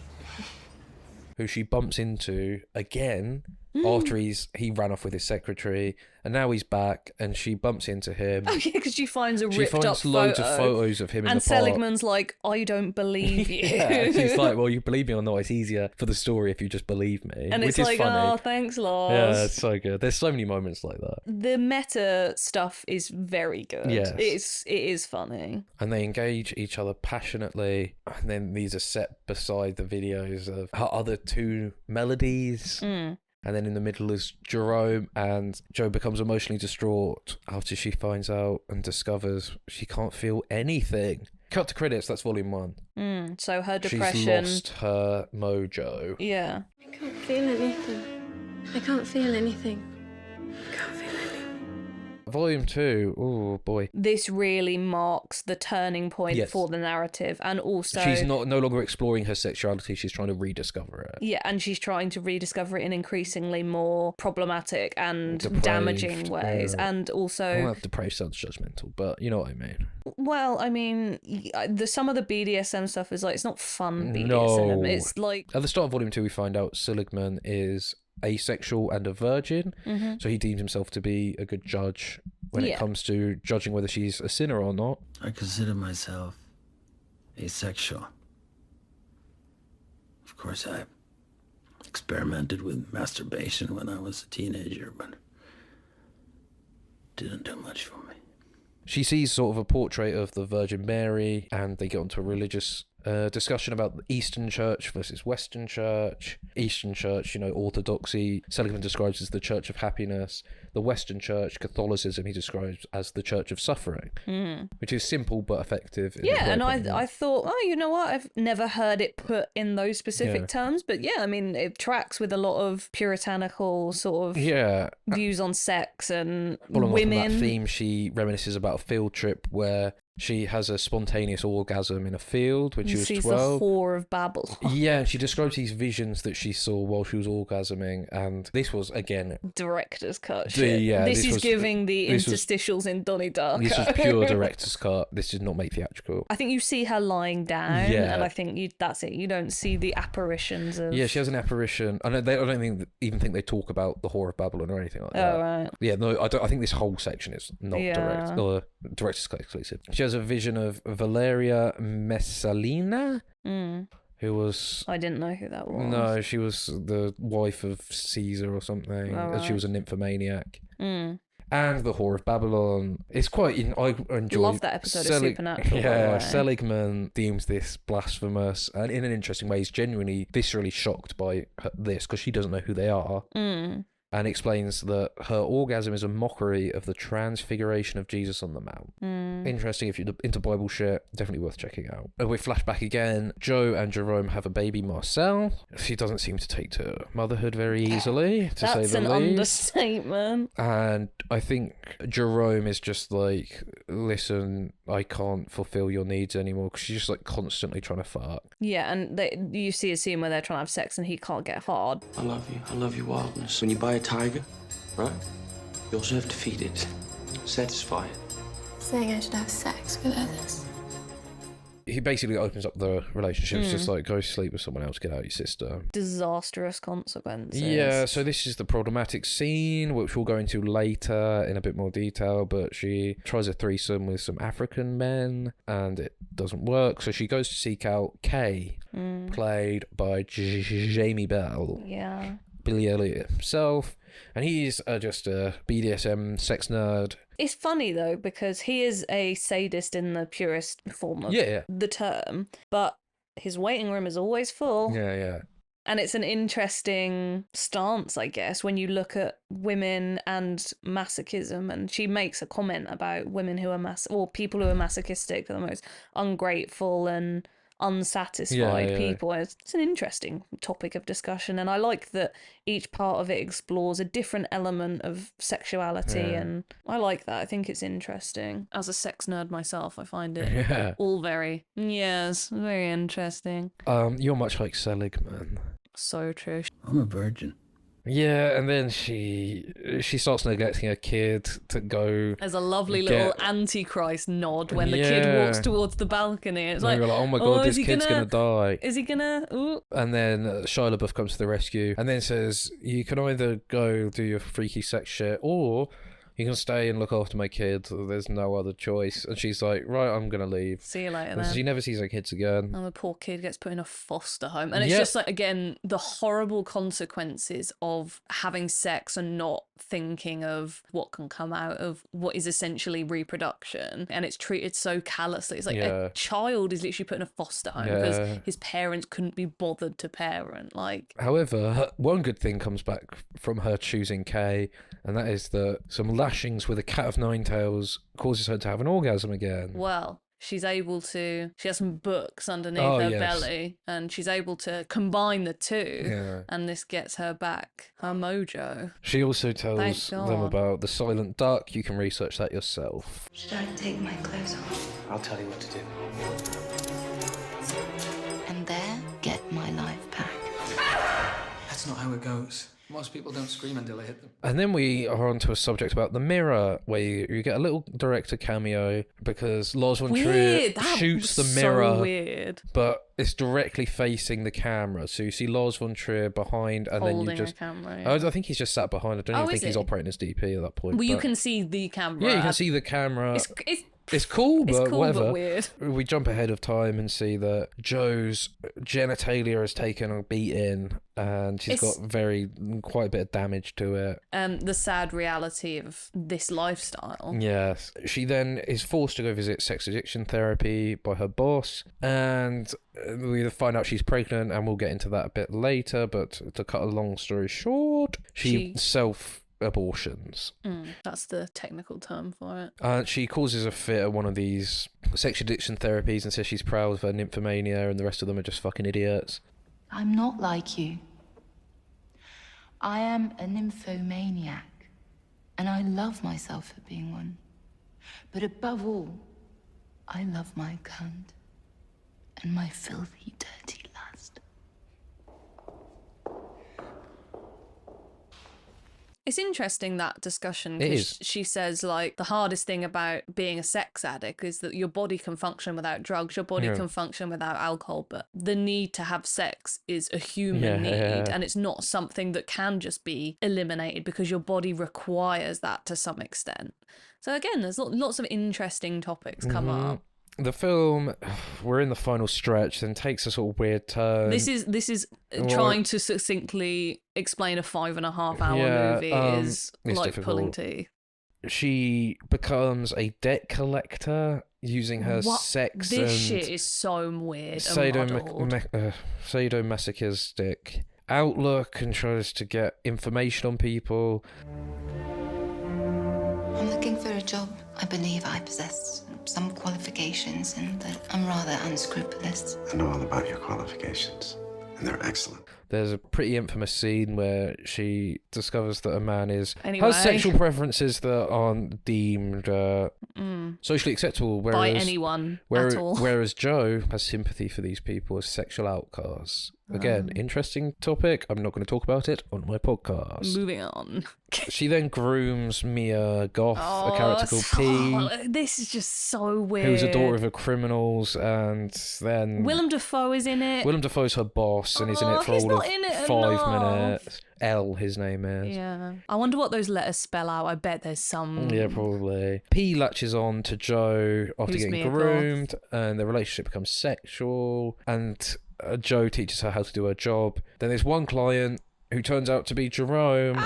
Who she bumps into again after he ran off with his secretary, and now he's back, and she bumps into him. Oh yeah, because she finds a She ripped up finds loads photo. of photos of him in And the park. Seligman's like, I don't believe you. Yeah, she's like, well, you believe me or not, it's easier for the story if you just believe me. And which it's like, is funny. oh, thanks, Lars. Yeah, it's so good. There's so many moments like that. The meta stuff is very good. Yes. It is funny. And they engage each other passionately. And then these are set beside the videos of her other 2 melodies. And then in the middle is Jerome, and Jo becomes emotionally distraught after she finds out and discovers she can't feel anything. Cut to credits, that's volume 1. So her depression. She's lost her mojo. Yeah. I can't feel anything. I can't feel anything. Volume 2, oh boy. This really marks the turning point Yes. for the narrative, and also She's no longer exploring her sexuality, she's trying to rediscover it. Yeah, and she's trying to rediscover it in increasingly more problematic and Depraved, damaging ways, yeah. and also Well, that depraved sounds judgmental, but you know what I mean. well, I mean, some of the BDSM stuff is like, it's not fun BDSM. No. It's like At the start of Volume 2, we find out Seligman is asexual and a virgin, so he deems himself to be a good judge when it Yeah. comes to judging whether she's a sinner or not. I consider myself asexual. Of course, I experimented with masturbation when I was a teenager, but didn't do much for me. She sees sort of a portrait of the Virgin Mary, and they get onto a religious discussion about the Eastern Church versus Western Church. Eastern Church, you know, orthodoxy, Seligman describes as the Church of Happiness. The Western Church, Catholicism, he describes as the Church of Suffering, which is simple but effective. Yeah, and I thought, oh, you know what? I've never heard it put in those specific terms, but yeah, I mean, it tracks with a lot of puritanical sort of views on sex and Following women. on from that theme, she reminisces about a field trip where she has a spontaneous orgasm in a field when she was 12. She's the whore of Babylon. Yeah, she describes these visions that she saw while she was orgasming, and this was, again... Director's cut shit. This is giving the interstitials in Donnie Darko. This was pure director's cut. This did not make theatrical. I think you see her lying down, and I think that's it. You don't see the apparitions of... Yeah, she has an apparition. I don't even think they talk about the Whore of Babylon or anything like that. Oh, right. Yeah, no, I think this whole section is not director's cut exclusive. She has a vision of Valeria Messalina, who was... I didn't know who that was. No, she was the wife of Caesar or something. Oh, She was a nymphomaniac. And the Whore of Babylon. It's quite... I enjoy... Love that episode of Supernatural. Yeah, Seligman deems this blasphemous, and in an interesting way, he's genuinely viscerally shocked by this, because she doesn't know who they are. And explains that her orgasm is a mockery of the transfiguration of Jesus on the Mount. Interesting. If you're into Bible shit, definitely worth checking out. And we flash back again. Joe and Jerome have a baby, Marcel. She doesn't seem to take to motherhood very easily, to say the least. That's an understatement. And I think Jerome is just like, listen, I can't fulfill your needs anymore, because she's just like constantly trying to fuck. Yeah, and you see a scene where they're trying to have sex and he can't get hard. I love you. I love your wildness. When you buy a tiger, right? You also have to feed it, satisfy it. Saying I should have sex with others. He basically opens up the relationship. It's just like, go sleep with someone else, get out your sister. Disastrous consequences. Yeah, so this is the problematic scene, which we'll go into later in a bit more detail, but she tries a threesome with some African men, and it doesn't work, so she goes to seek out Kay, played by Jamie Bell. Yeah. Billy Elliot himself, and he's just a BDSM sex nerd. It's funny though, because he is a sadist in the purest form of the term, but his waiting room is always full. Yeah. And it's an interesting stance, I guess, when you look at women and masochism. And she makes a comment about women who are or people who are masochistic are the most ungrateful and unsatisfied people. It's an interesting topic of discussion, and I like that each part of it explores a different element of sexuality, and I like that. I think it's interesting. As a sex nerd myself, I find it all very interesting. You're much like Seligman. So true. I'm a virgin. Yeah, and then she starts neglecting her kid to go. There's a lovely little Antichrist nod when the kid walks towards the balcony. It's like, oh my god, this kid's gonna die. Is he gonna? Ooh. And then Shia LaBeouf comes to the rescue and then says, you can either go do your freaky sex shit, or you can stay and look after my kid. There's no other choice. And she's like, right, I'm going to leave. See you later, and then. She never sees her kids again. And the poor kid gets put in a foster home. And it's just like, again, the horrible consequences of having sex and not thinking of what can come out of what is essentially reproduction. And it's treated so callously. It's like a child is literally put in a foster home because his parents couldn't be bothered to parent. However, one good thing comes back from her choosing Kay, and that is that some lashings with a cat of nine tails causes her to have an orgasm again. Well, she has some books underneath her belly, and she's able to combine the two, and this gets her back her mojo. She also tells them about the silent duck. You can research that yourself. Should I take my clothes off? I'll tell you what to do. And there, get my life back. That's not how it goes. Most people don't scream until they hit them. And then we are on to a subject about the mirror, where you get a little director cameo because Lars von Trier shoots the mirror, so weird. But it's directly facing the camera. So you see Lars von Trier behind, and holding then you just a camera, I think he's just sat behind. I don't even think he's operating as DP at that point. Well, you can see the camera. Yeah, you can see the camera. It's It's cool, but It's cool, but whatever. weird. We jump ahead of time and see that Joe's genitalia has taken a beating, and she's It's- got quite a bit of damage to it. The sad reality of this lifestyle. Yes. She then is forced to go visit sex addiction therapy by her boss, and we find out she's pregnant, and we'll get into that a bit later, but to cut a long story short, she self-abortions. That's the technical term for it. She causes a fit at one of these sex addiction therapies and says she's proud of her nymphomania and the rest of them are just fucking idiots. I'm not like you. I am a nymphomaniac, and I love myself for being one. But above all, I love my cunt and my filthy, dirty lust. It's interesting, that discussion, It because is. she says, like, the hardest thing about being a sex addict is that your body can function without drugs, your body Yeah. can function without alcohol, but the need to have sex is a human need, Yeah. and it's not something that can just be eliminated because your body requires that to some extent. So again, there's lots of interesting topics come up. The film, we're in the final stretch, then takes a sort of weird turn. This is Well, trying to succinctly explain a 5.5 hour Yeah, movie is it's like pulling difficult. teeth. She becomes a debt collector using her What? sex This and shit is so weird and muddled. sadomasochistic outlook and tries to get information on people. I'm looking for a job. I believe I possess some qualifications and that I'm rather unscrupulous. I know all about your qualifications, and they're excellent. There's a pretty infamous scene where she discovers that a man Anyway. has sexual preferences that aren't deemed socially acceptable, whereas, By anyone at all. Whereas Joe has sympathy for these people as sexual outcasts. Again, interesting topic. I'm not going to talk about it on my podcast. Moving on. She then grooms Mia Goth, a character called P, This is just so weird. who's a daughter of the criminals, and then Willem Dafoe is in it. Willem Dafoe's her boss, and he's in it for he's all not of in it 5 enough. minutes. L, his name is. Yeah. I wonder what those letters spell out. I bet there's some. Yeah, probably. P latches on to Joe after Who's getting Mia Goth. groomed, and the relationship becomes sexual, and Joe teaches her how to do her job. Then there's one client who turns out to be Jerome.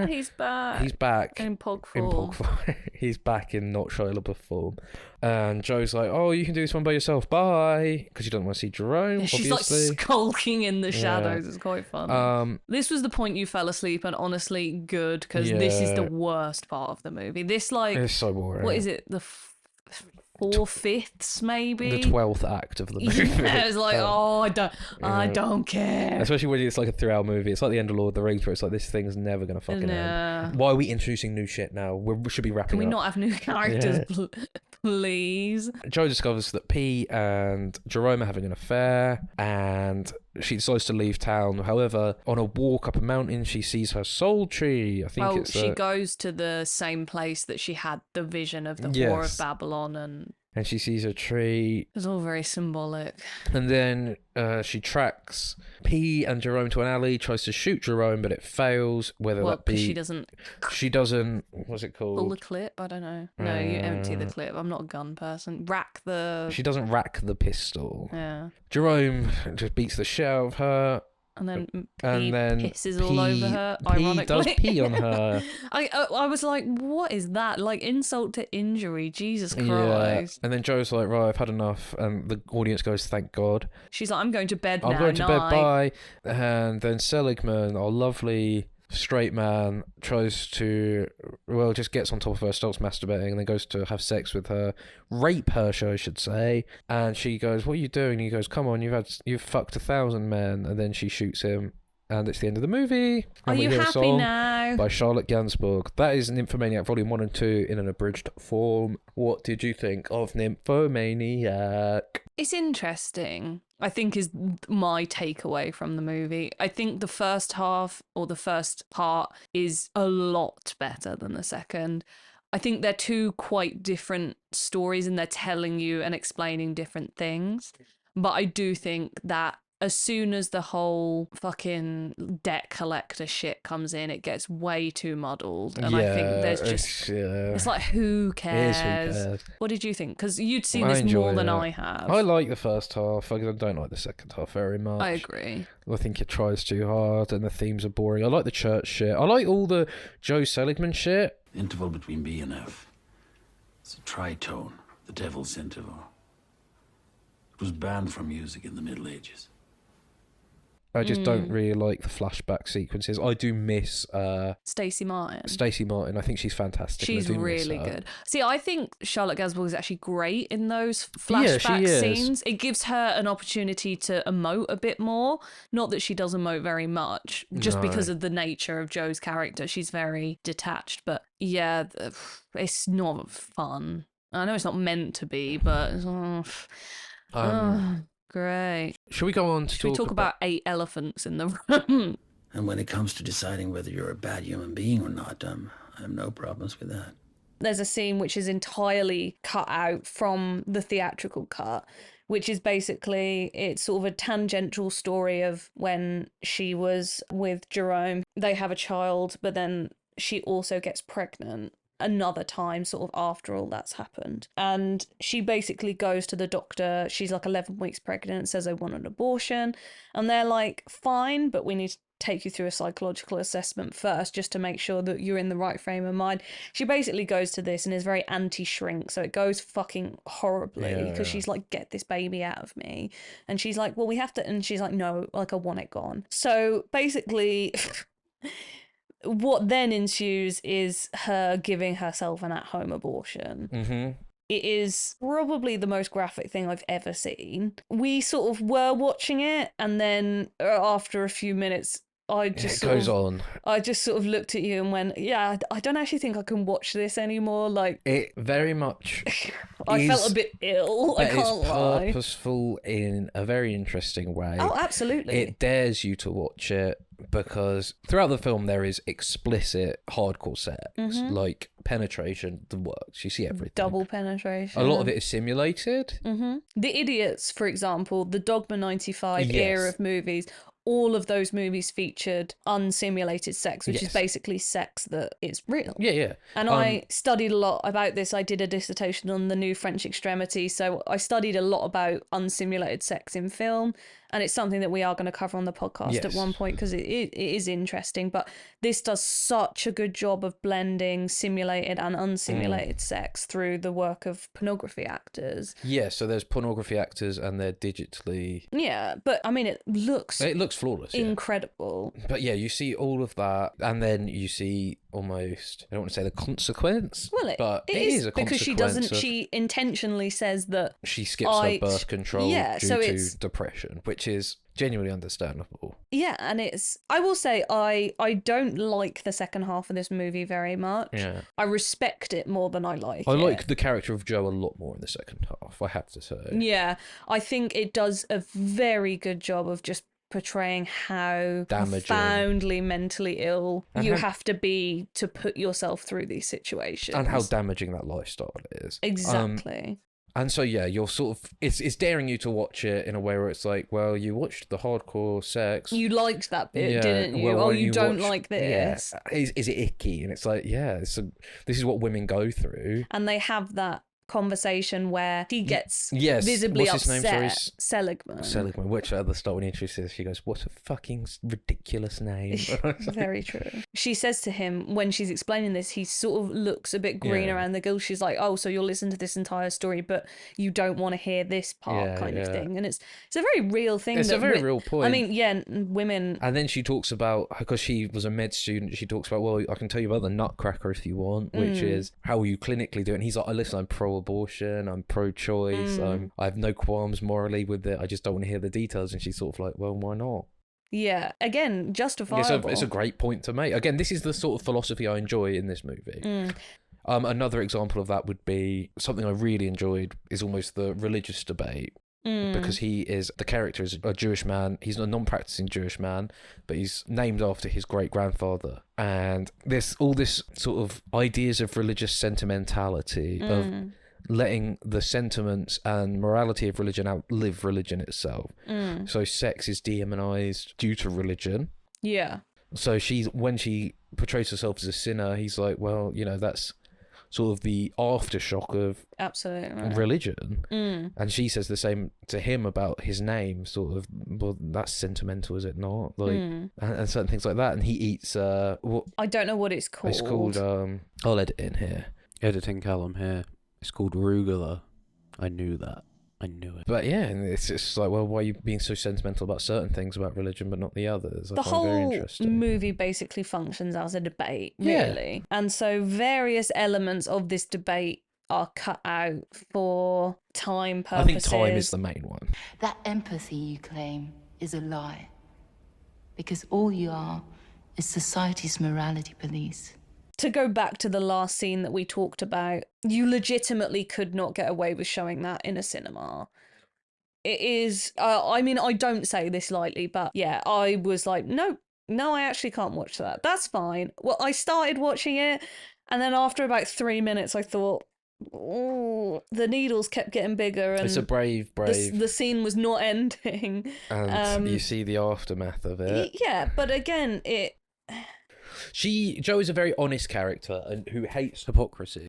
He's back. He's back. In pog In form. pog form. He's back in not Shia LaBeouf form. And Joe's like, oh, you can do this one by yourself. Bye. Because you don't want to see Jerome, Yeah, she's obviously. like skulking in the Yeah. shadows. It's quite fun. This was the point you fell asleep, and honestly, good, because this is the Yeah. worst part of the movie. This, like, It's so boring. what is it? The 4/5 maybe? The 12th act of the movie. Yeah, it's like, I don't care. Especially when it's like a 3-hour movie. It's like the end of Lord of the Rings, where it's like, this thing's never going to fucking Nah. end. Why are we introducing new shit now? We should be wrapping Can we up. not have new characters, Yeah. please? Joe discovers that P and Jerome are having an affair, and she decides to leave town. However, on a walk up a mountain, she sees her soul tree. I think Well, it's she goes to the same place that she had the vision of the Whore Yes. of Babylon, and and she sees a tree. it's all very symbolic. And then she tracks P and Jerome to an alley, tries to shoot Jerome, but it fails. Whether Well, that be because she doesn't what's it pull called? the clip. I don't know. No, you empty the clip. I'm not a gun person. Rack the. She doesn't rack the pistol. Yeah. Jerome just beats the shit out of her. And then And then pisses all over her. P Ironically, does pee on her. I was like, what is that? Like insult to injury. Jesus Yeah. Christ. And then Joe's like, right, I've had enough. And the audience goes, thank God. She's like, I'm going to bed now. I'm going to night. bed, bye. And then Seligman, our lovely straight man, tries to, well, just gets on top of her, starts masturbating, and then goes to have sex with her, rape her, I should say. And she goes, what are you doing? And he goes, come on, you've fucked 1,000 men. And then she shoots him. And it's the end of the movie. Are And we you hear a happy song now? by Charlotte Gainsbourg. That is Nymphomaniac Volume 1 and 2 in an abridged form. What did you think of Nymphomaniac? It's interesting, I think, is my takeaway from the movie. I think the first half or the first part is a lot better than the second. I think they're two quite different stories and they're telling you and explaining different things. But I do think that as soon as the whole fucking debt collector shit comes in, it gets way too muddled. And I think there's just... It's like, who cares? What did you think? Because you'd seen this more than I have. I like the first half. I don't like the second half very much. I agree. I think it tries too hard and the themes are boring. I like the church shit. I like all the Joe Seligman shit. The interval between B and F. It's a tritone, the devil's interval. It was banned from music in the Middle Ages. I just don't really like the flashback sequences. I do miss Stacey Martin. Stacey Martin. I think she's fantastic. She's really good. See, I think Charlotte Gainsbourg is actually great in those flashback scenes. It gives her an opportunity to emote a bit more. Not that she does emote very much, just because of the nature of Joe's character. She's very detached. But yeah, it's not fun. I know it's not meant to be, but... Great. Should we go on to Should we talk about 8 elephants in the room? And when it comes to deciding whether you're a bad human being or not, I have no problems with that. There's a scene which is entirely cut out from the theatrical cut, which is basically, it's sort of a tangential story of when she was with Jerome. They have a child, but then she also gets pregnant another time, sort of after all that's happened. And she basically goes to the doctor. She's like 11 weeks pregnant, says, I want an abortion. And they're like, fine, but we need to take you through a psychological assessment first just to make sure that you're in the right frame of mind. She basically goes to this and is very anti-shrink, so it goes fucking horribly because she's like, get this baby out of me. And she's like, well, we have to, and she's like, no, like I want it gone. So basically what then ensues is her giving herself an at-home abortion. Mm-hmm. It is probably the most graphic thing I've ever seen. We sort of were watching it, and then after a few minutes, I just I just sort of looked at you and went, yeah, I don't actually think I can watch this anymore. Like, it very much I felt a bit ill, I can't lie. It's purposeful in a very interesting way. Oh, absolutely. It dares you to watch it because throughout the film there is explicit hardcore sex, like penetration, the works. You see everything. Double penetration. A lot of it is simulated. The Idiots, for example, the Dogma 95 era of movies, all of those movies featured unsimulated sex, which is basically sex that is real. Yeah. And I studied a lot about this. I did a dissertation on the new French extremity, so I studied a lot about unsimulated sex in film, and it's something that we are going to cover on the podcast at one point because it is interesting. But this does such a good job of blending simulated and unsimulated sex through the work of pornography actors. Yeah, so there's pornography actors and they're digitally... Yeah, but I mean, it looks flawless. Incredible. But yeah, you see all of that, and then you see almost, I don't want to say the consequence, well, but it is a consequence. Because she intentionally says that she skips her birth control due to depression, which is genuinely understandable. Yeah, and I will say I don't like the second half of this movie very much. Yeah. I respect it more than I like it. I like the character of Joe a lot more in the second half, I have to say. Yeah, I think it does a very good job of just portraying how profoundly mentally ill you have to be to put yourself through these situations. And how damaging that lifestyle is. Exactly. And so, yeah, you're sort of... It's daring you to watch it in a way where it's like, well, you watched the hardcore sex. You liked that bit, didn't you? Well, you don't like this. Yeah. Is it icky? And it's like, yeah, this is what women go through. And they have that conversation where he gets yes. visibly What's his upset. name? Seligman. Which at the start when he introduces, she goes, "What a fucking ridiculous name." Very true. She says to him when she's explaining this, he sort of looks a bit green around the gills. She's like, "Oh, so you'll listen to this entire story, but you don't want to hear this part," kind of thing. And it's a very real thing. It's a very real point. I mean, yeah, women. And then she talks about, because she was a med student, she talks about, well, I can tell you about the nutcracker if you want, which is how you clinically do it. And he's like, listen, I'm pro-abortion, I'm pro-choice, I have no qualms morally with it, I just don't want to hear the details. And she's sort of like, well, why not? Yeah, again, justifiable. It's a great point to make. Again, this is the sort of philosophy I enjoy in this movie. Another example of that would be something I really enjoyed is almost the religious debate. Because the character is a Jewish man. He's a non-practicing Jewish man, but he's named after his great-grandfather. And there's all this sort of ideas of religious sentimentality, letting the sentiments and morality of religion outlive religion itself. So sex is demonized due to religion. Yeah. So when she portrays herself as a sinner, he's like, well, you know, that's sort of the aftershock of absolutely religion. And she says the same to him about his name, sort of, well, that's sentimental, is it not? Like, and certain things like that. And he eats I don't know what it's called. It's called I'll edit in here. Editing column here. It's called arugula. I knew that. I knew it. But yeah, and it's just like, well, why are you being so sentimental about certain things about religion but not the others? The whole movie basically functions as a debate, really. And so various elements of this debate are cut out for time purposes. I think time is the main one. That empathy you claim is a lie. Because all you are is society's morality police. To go back to the last scene that we talked about, you legitimately could not get away with showing that in a cinema. It is, I mean, I don't say this lightly, but yeah, I was like, no, I actually can't watch that. That's fine. Well, I started watching it, and then after about 3 minutes, I thought, oh, the needles kept getting bigger. And it's a brave. The scene was not ending. And you see the aftermath of it. Yeah, but again, Jo is a very honest character and who hates hypocrisy,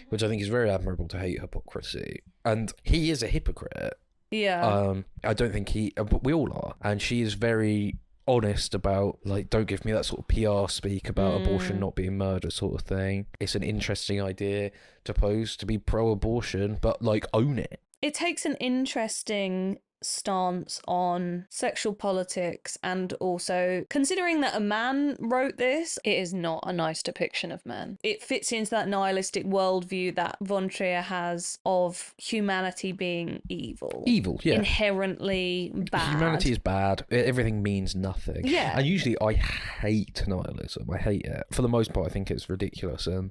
which I think is very admirable, to hate hypocrisy. And he is a hypocrite. Yeah. I don't think but we all are. And she is very honest about, like, don't give me that sort of PR speak about abortion not being murder sort of thing. It's an interesting idea to pose, to be pro-abortion, but, like, own it. It takes an interesting stance on sexual politics, and also considering that a man wrote this, it is not a nice depiction of men. It fits into that nihilistic worldview that von Trier has of humanity being evil. Yeah. Inherently bad. Humanity is bad. Everything means nothing. Yeah. And usually I hate nihilism. I hate it. For the most part, I think it's ridiculous and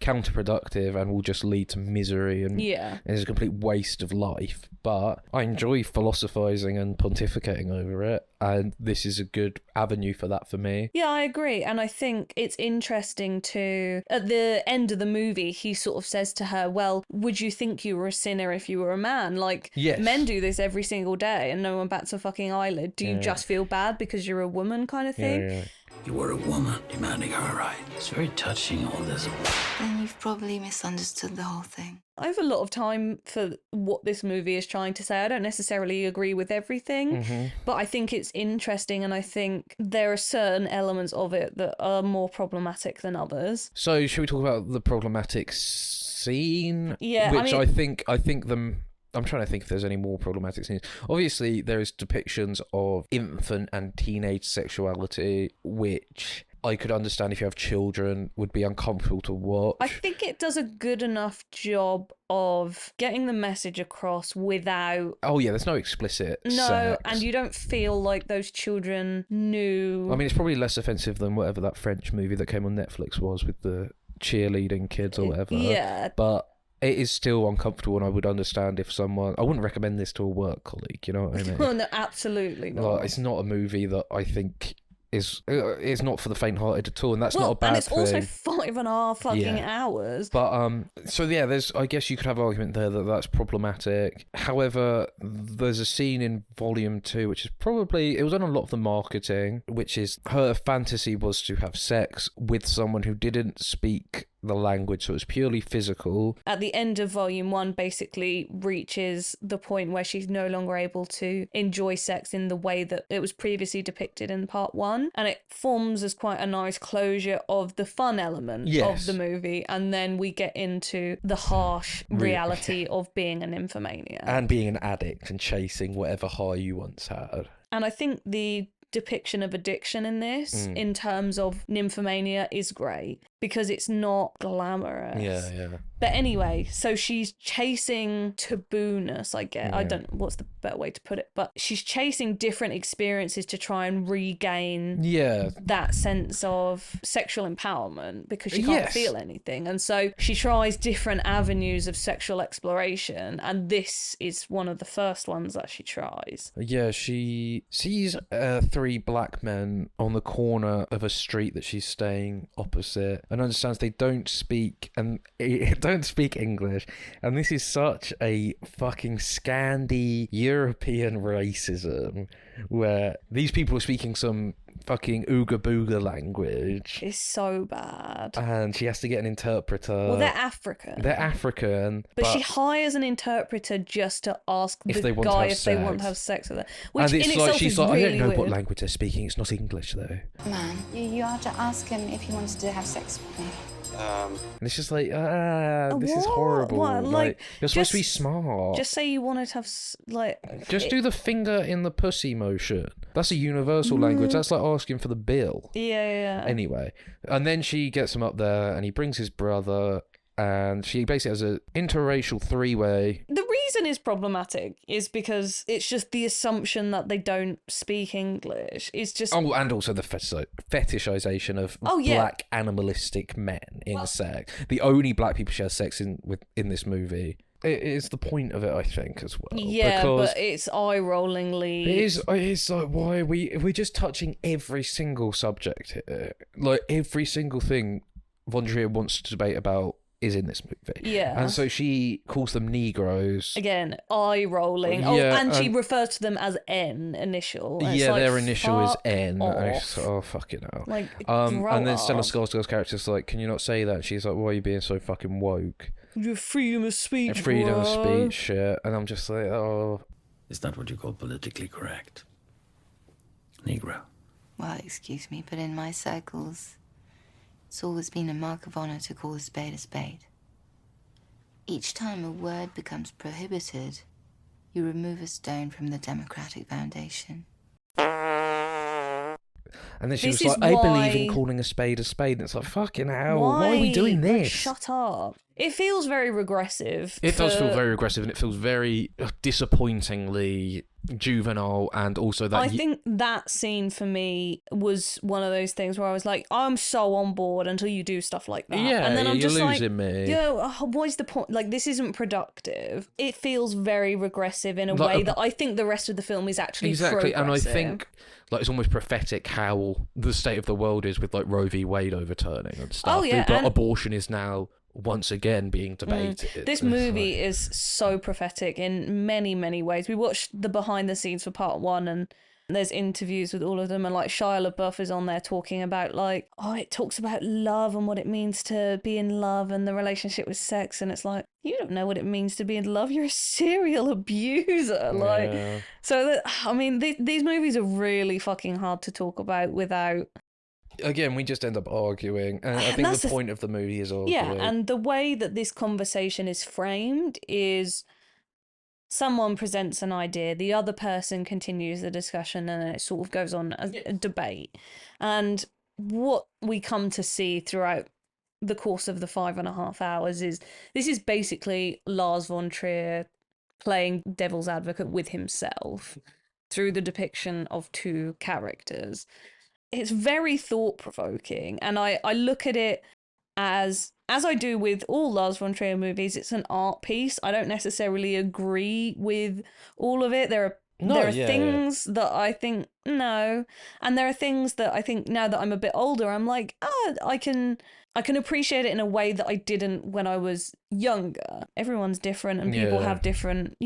counterproductive and will just lead to misery and is a complete waste of life. But I enjoy philosophizing and pontificating over it, and this is a good avenue for that for me. Yeah, I agree. And I think it's interesting to, at the end of the movie, he sort of says to her, well, would you think you were a sinner if you were a man? Like, men do this every single day and no one bats a fucking eyelid. Do you just feel bad because you're a woman, kind of thing? Yeah. You were a woman demanding her right. It's very touching, all this. Then you've probably misunderstood the whole thing. I have a lot of time for what this movie is trying to say. I don't necessarily agree with everything, but I think it's interesting, and I think there are certain elements of it that are more problematic than others. So should we talk about the problematic scene? Yeah, Which I think I'm trying to think if there's any more problematic scenes. Obviously, there is depictions of infant and teenage sexuality, which I could understand if you have children would be uncomfortable to watch. I think it does a good enough job of getting the message across without... Oh yeah, there's no explicit sex. And you don't feel like those children knew... I mean, it's probably less offensive than whatever that French movie that came on Netflix was with the cheerleading kids or whatever. Yeah. But it is still uncomfortable, and I would understand if someone... I wouldn't recommend this to a work colleague, you know what I mean? No, absolutely not. Like, it's not a movie that I think is not for the faint-hearted at all, and that's not a bad thing. And it's also 5.5 fucking hours. But, so yeah, I guess you could have argument there that that's problematic. However, there's a scene in Volume 2, which is probably... It was on a lot of the marketing, which is her fantasy was to have sex with someone who didn't speak the language, so it was purely physical. At the end of Volume 1 basically reaches the point where she's no longer able to enjoy sex in the way that it was previously depicted in Part 1, and it forms as quite a nice closure of the fun element of the movie, and then we get into the harsh reality of being a nymphomaniac. And being an addict and chasing whatever high you once had. And I think the depiction of addiction in this, in terms of nymphomania, is great because it's not glamorous. Yeah. But anyway, so she's chasing taboo-ness, I guess. I don't know what's the better way to put it, but she's chasing different experiences to try and regain that sense of sexual empowerment because she can't feel anything. And so she tries different avenues of sexual exploration, and this is one of the first ones that she tries. Yeah, she sees 3 black men on the corner of a street that she's staying opposite. and understands they don't speak English, and this is such a fucking Scandi European racism where these people are speaking some fucking ooga booga language. It's so bad. And she has to get an interpreter. Well, they're African. But she hires an interpreter just to ask the guy if they want to have sex with her. Which in itself is really I don't know weird. what language they're speaking. It's not English though. Man, you are to ask him if he wanted to have sex with me. And it's just like, this is horrible. What? Like, you're supposed to be smart. Just say you wanted to have Just do the finger in the pussy motion. That's a universal language. That's like asking for the bill. Yeah. Anyway, and then she gets him up there, and he brings his brother, and she basically has an interracial three-way. The reason is problematic is because it's just the assumption that they don't speak English. It's just... Oh, and also the fetishization of black animalistic men in sex. The only black people she has sex in this movie. It is the point of it, I think, as well. Yeah, because but it's eye-rollingly... It's like, why we're just touching every single subject here. Like, every single thing Von Trier wants to debate about is in this movie. Yeah. And so she calls them Negroes. Again, eye-rolling. And she refers to them as N initial. Yeah, their initial is N. And it's fucking hell. Like, and then Stella Skarsgård's character is like, can you not say that? And she's like, why are you being so fucking woke? Your freedom of speech, Freedom of speech shit. And I'm just like, oh. Is that what you call politically correct? Negro. Well, excuse me, but in my circles, it's always been a mark of honor to call a spade a spade. Each time a word becomes prohibited, you remove a stone from the democratic foundation. And then she was like, I believe in calling a spade a spade. And it's like, fucking hell, why are we doing this? Shut up. It feels very regressive. It does feel very regressive, and it feels very disappointingly juvenile, and also that... I think that scene for me was one of those things where I was like, I'm so on board until you do stuff like that. Yeah, and then I'm you're just losing me. Yeah, what is the point? Like, this isn't productive. It feels very regressive in a way that I think the rest of the film is actually progressive. And I think like it's almost prophetic how the state of the world is with like Roe v. Wade overturning and stuff. Oh, yeah, But abortion is now once again being debated. This movie is so prophetic in many, many ways. We watched the behind the scenes for part 1, and there's interviews with all of them, and like Shia LaBeouf is on there talking about like, it talks about love and what it means to be in love and the relationship with sex, and it's like, you don't know what it means to be in love. You're a serial abuser. Like, so I mean, these movies are really fucking hard to talk about without... Again, we just end up arguing, and I think the point of the movie is arguing. Yeah, and the way that this conversation is framed is someone presents an idea, the other person continues the discussion, and it sort of goes on as a debate. And what we come to see throughout the course of the 5.5 hours is this is basically Lars von Trier playing devil's advocate with himself through the depiction of two characters. It's very thought-provoking, and I look at it as I do with all Lars von Trier movies, it's an art piece. I don't necessarily agree with all of it. There are things that I think, no, and there are things that I think now that I'm a bit older, I'm like, I can appreciate it in a way that I didn't when I was younger. Everyone's different, and people have different,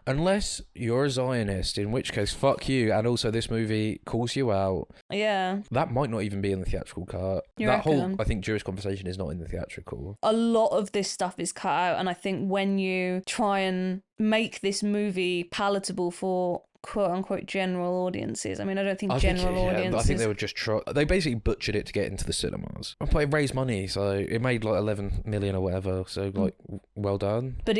Unless you're a Zionist, in which case, fuck you. And also, this movie calls you out. Yeah. That might not even be in the theatrical cut. Whole, I think, Jewish conversation is not in the theatrical. A lot of this stuff is cut out, and I think when you try and make this movie palatable for quote-unquote general audiences. I mean, I don't think general audiences... I think they were just they basically butchered it to get into the cinemas. But it raised money, so it made like 11 million or whatever, so like, well done. But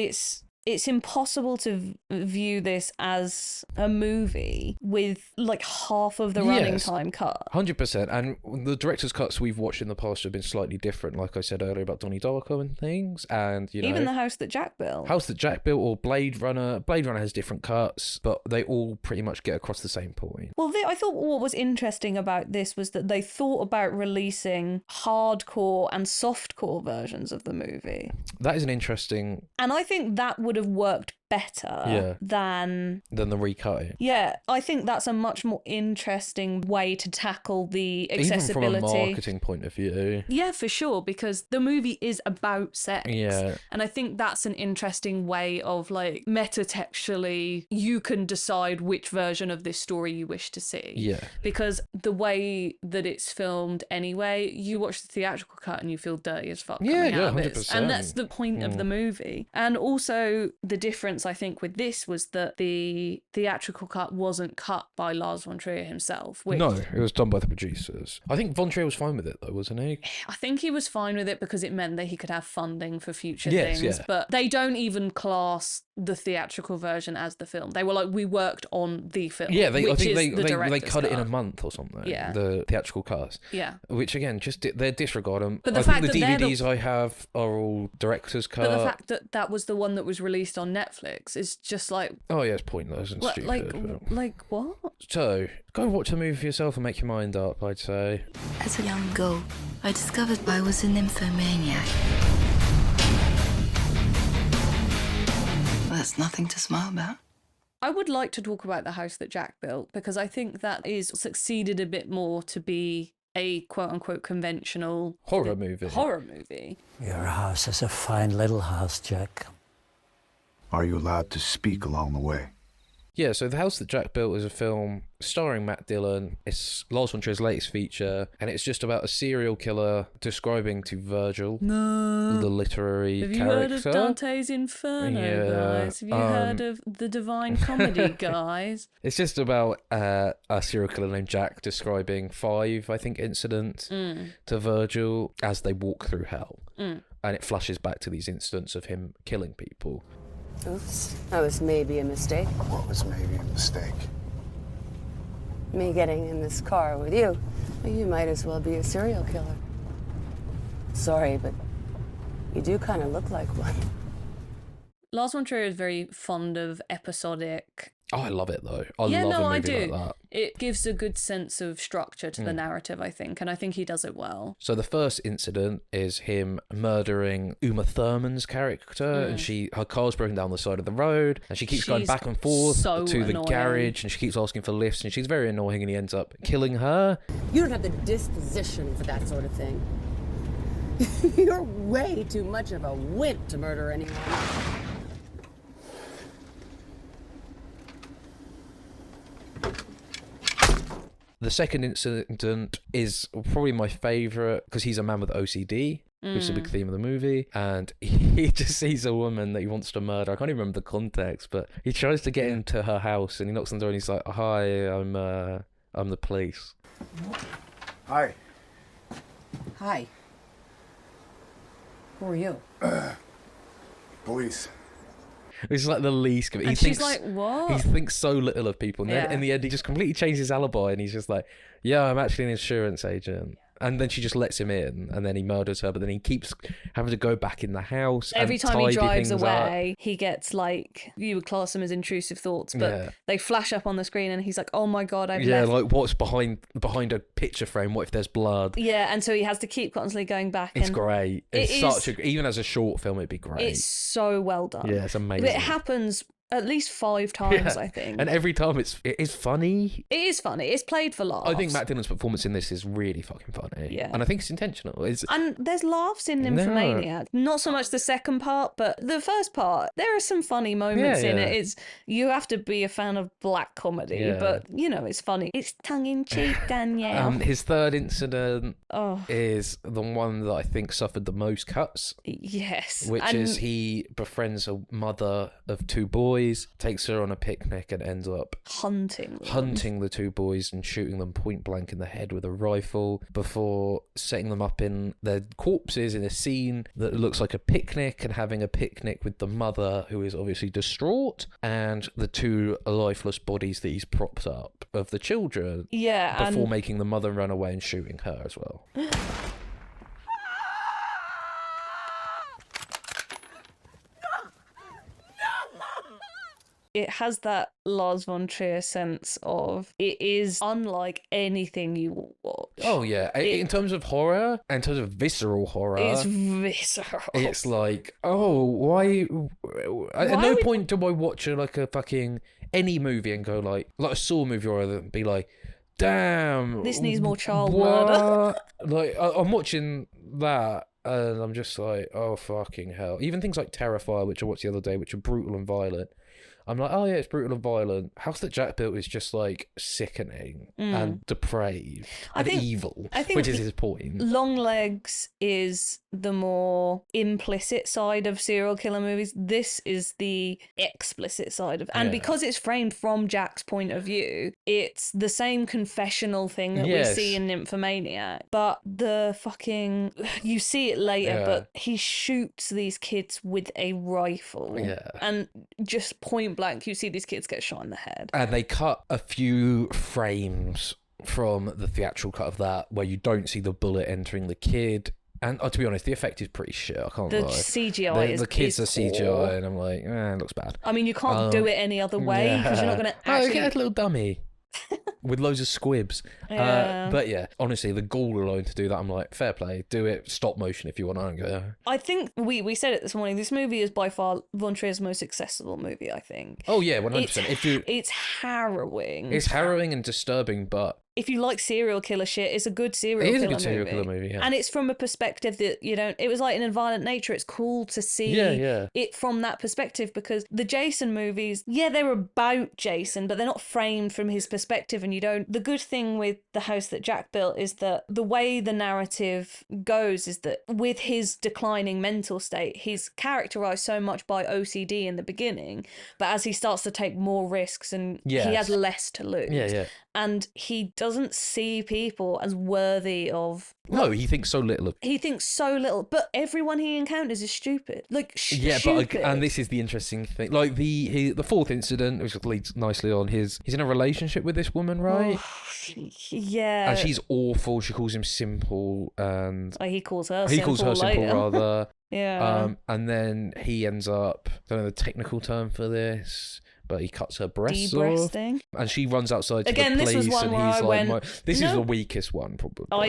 it's impossible to view this as a movie with like half of the running time cut. 100%. And the director's cuts we've watched in the past have been slightly different, like I said earlier about Donnie Darko and things. And even The House That Jack Built. House That Jack Built or Blade Runner. Blade Runner has different cuts, but they all pretty much get across the same point. Well, I thought what was interesting about this was that they thought about releasing hardcore and softcore versions of the movie. That is an interesting... And I think that would have worked better than the recutting. Yeah, I think that's a much more interesting way to tackle the accessibility. Even from a marketing point of view. Yeah, for sure, because the movie is about sex. Yeah. And I think that's an interesting way of, like, metatextually, you can decide which version of this story you wish to see. Yeah. Because the way that it's filmed anyway, you watch the theatrical cut and you feel dirty as fuck coming out of it. 100%. And that's the point of the movie. And also, the difference, I think, with this was that the theatrical cut wasn't cut by Lars von Trier himself. Which, No, it was done by the producers. I think Von Trier was fine with it, though, wasn't he? I think he was fine with it because it meant that he could have funding for future Yes, things. yeah. But they don't even class the theatrical version as the film. They were like, we worked on the film. Yeah, I which think is they the director's cut it in a cut. month or something. Yeah. The theatrical cast. Yeah. Which again, just they disregard them. But the I fact think the that they're DVDs I have are all director's cut. But the fact that that was the one that was released on Netflix is just like, Oh yeah, it's pointless and what, stupid. like what? So go watch the movie for yourself and make your mind up. I'd say. As a young girl, I discovered I was a nymphomaniac. Well, that's nothing to smile about. I would like to talk about The House That Jack Built because I think that is succeeded a bit more to be a quote-unquote conventional horror movie. Your house is a fine little house, Jack. Are you allowed to speak along the way? Yeah, so The House That Jack Built is a film starring Matt Dillon. It's Lars von Trier's latest feature, and it's just about a serial killer describing to Virgil, the literary Have you character. heard of Dante's Inferno, Yeah, guys? Have you heard of the Divine Comedy, guys? It's just about a serial killer named Jack describing 5, I think, incidents to Virgil as they walk through hell. And it flashes back to these incidents of him killing people. Oops, that was maybe a mistake. What was maybe a mistake? Me getting in this car with you. Well, you might as well be a serial killer. Sorry, but you do kind of look like one. Lars von Trier is very fond of episodic. Oh, I love it though. I Yeah, love no, a I movie do. like that. It gives a good sense of structure to the narrative, I think, and I think he does it well. So the first incident is him murdering Uma Thurman's character, and her car's broken down the side of the road, and she keeps going She's back and forth so to the annoying. garage, and she keeps asking for lifts, and she's very annoying, and he ends up killing her. You don't have the disposition for that sort of thing. You're way too much of a wimp to murder anyone. The second incident is probably my favourite because he's a man with OCD, which is a big theme of the movie, and he just sees a woman that he wants to murder. I can't even remember the context, but he tries to get into her house and he knocks on the door and he's like, "Hi, I'm the police." Hi. Hi. Who are you? Police. It's like the least. And she's like, "What?" He thinks so little of people, and then Yeah. in the end, he just completely changes his alibi, and he's just like, "Yeah, I'm actually an insurance agent." And then she just lets him in, and then he murders her. But then he keeps having to go back in the house. Every and time he tidy drives things away, he gets like, you would class them as intrusive thoughts, but Yeah. they flash up on the screen and he's like, "Oh my God, I've Yeah, left." like what's behind a picture frame? What if there's blood? Yeah, and so he has to keep constantly going back. It's and great. It It's is- such a even as a short film, it'd be great. It's so well done. Yeah, it's amazing. But it happens at least 5 times, Yeah. I think. And every time it is funny. It is funny. It's played for laughs. I think Matt Dillon's performance in this is really fucking funny. Yeah. And I think it's intentional. It's And there's laughs in No. Nymphomaniac. Not so much the second part, but the first part. There are some funny moments Yeah, in yeah. it. It's you have to be a fan of black comedy, Yeah. but you know it's funny. It's tongue in cheek, Danielle. his third incident Oh. is the one that I think suffered the most cuts. Yes. Which And is he befriends a mother of 2 boys, takes her on a picnic, and ends up hunting the 2 boys and shooting them point blank in the head with a rifle before setting them up in their corpses in a scene that looks like a picnic, and having a picnic with the mother, who is obviously distraught, and the 2 lifeless bodies that he's propped up of the children. Yeah, Before and- making the mother run away and shooting her as well. it has that Lars von Trier sense of it is unlike anything you will watch. Oh yeah, in terms of horror, in terms of visceral horror, It's visceral. it's like, oh, why? At no point do I watch a fucking any movie and go like a Saw movie or other, be like, damn, This needs more child murder. Like I'm watching that. And I'm just like, oh, fucking hell. Even things like Terrifier, which I watched the other day, which are brutal and violent. I'm like, oh, yeah, it's brutal and violent. House That Jack Built is just, like, sickening and depraved and evil, which is his point. Longlegs is the more implicit side of serial killer movies. This is the explicit side of... And because it's framed from Jack's point of view, it's the same confessional thing that we see in Nymphomaniac. But the fucking... You see it later, but he shoots these kids with a rifle. Yeah. And just point blank, you see these kids get shot in the head. And they cut a few frames from the theatrical cut of that where you don't see the bullet entering the kid. And to be honest, the effect is pretty shit. I can't lie. The CGI the kids are CGI, poor. and I'm like, it looks bad. I mean, you can't do it any other way because you're not going to actually... get a little dummy. With loads of squibs. But yeah, honestly, the gall alone to do that, I'm like, fair play, do it stop motion if you want. I don't go. I think we said it this morning, this movie is by far Von Trier's most accessible movie, I think. Oh yeah, 100%. It's harrowing. It's harrowing and disturbing, but if you like serial killer shit, it's a good serial killer movie. It is a good serial killer movie, yeah. And it's from a perspective that, you know, it was like in Violent Nature, it's cool to see it from that perspective because the Jason movies, they're about Jason, but they're not framed from his perspective and you don't... The good thing with The House That Jack Built is that the way the narrative goes is that with his declining mental state, he's characterized so much by OCD in the beginning, but as he starts to take more risks and he has less to lose. And he doesn't see people as worthy of... No, he thinks so little of... He thinks so little, but everyone he encounters is stupid. Like, stupid. But and this is the interesting thing. Like, the fourth incident, which leads nicely on, he's in a relationship with this woman, right? Yeah. And she's awful. She calls him simple, and... he calls her simple later. rather. Yeah. And then he ends up... I don't know the technical term for this... But he cuts her breasts off, and she runs outside to the police, this was one and where he's I like, went, "This is the weakest one, probably." I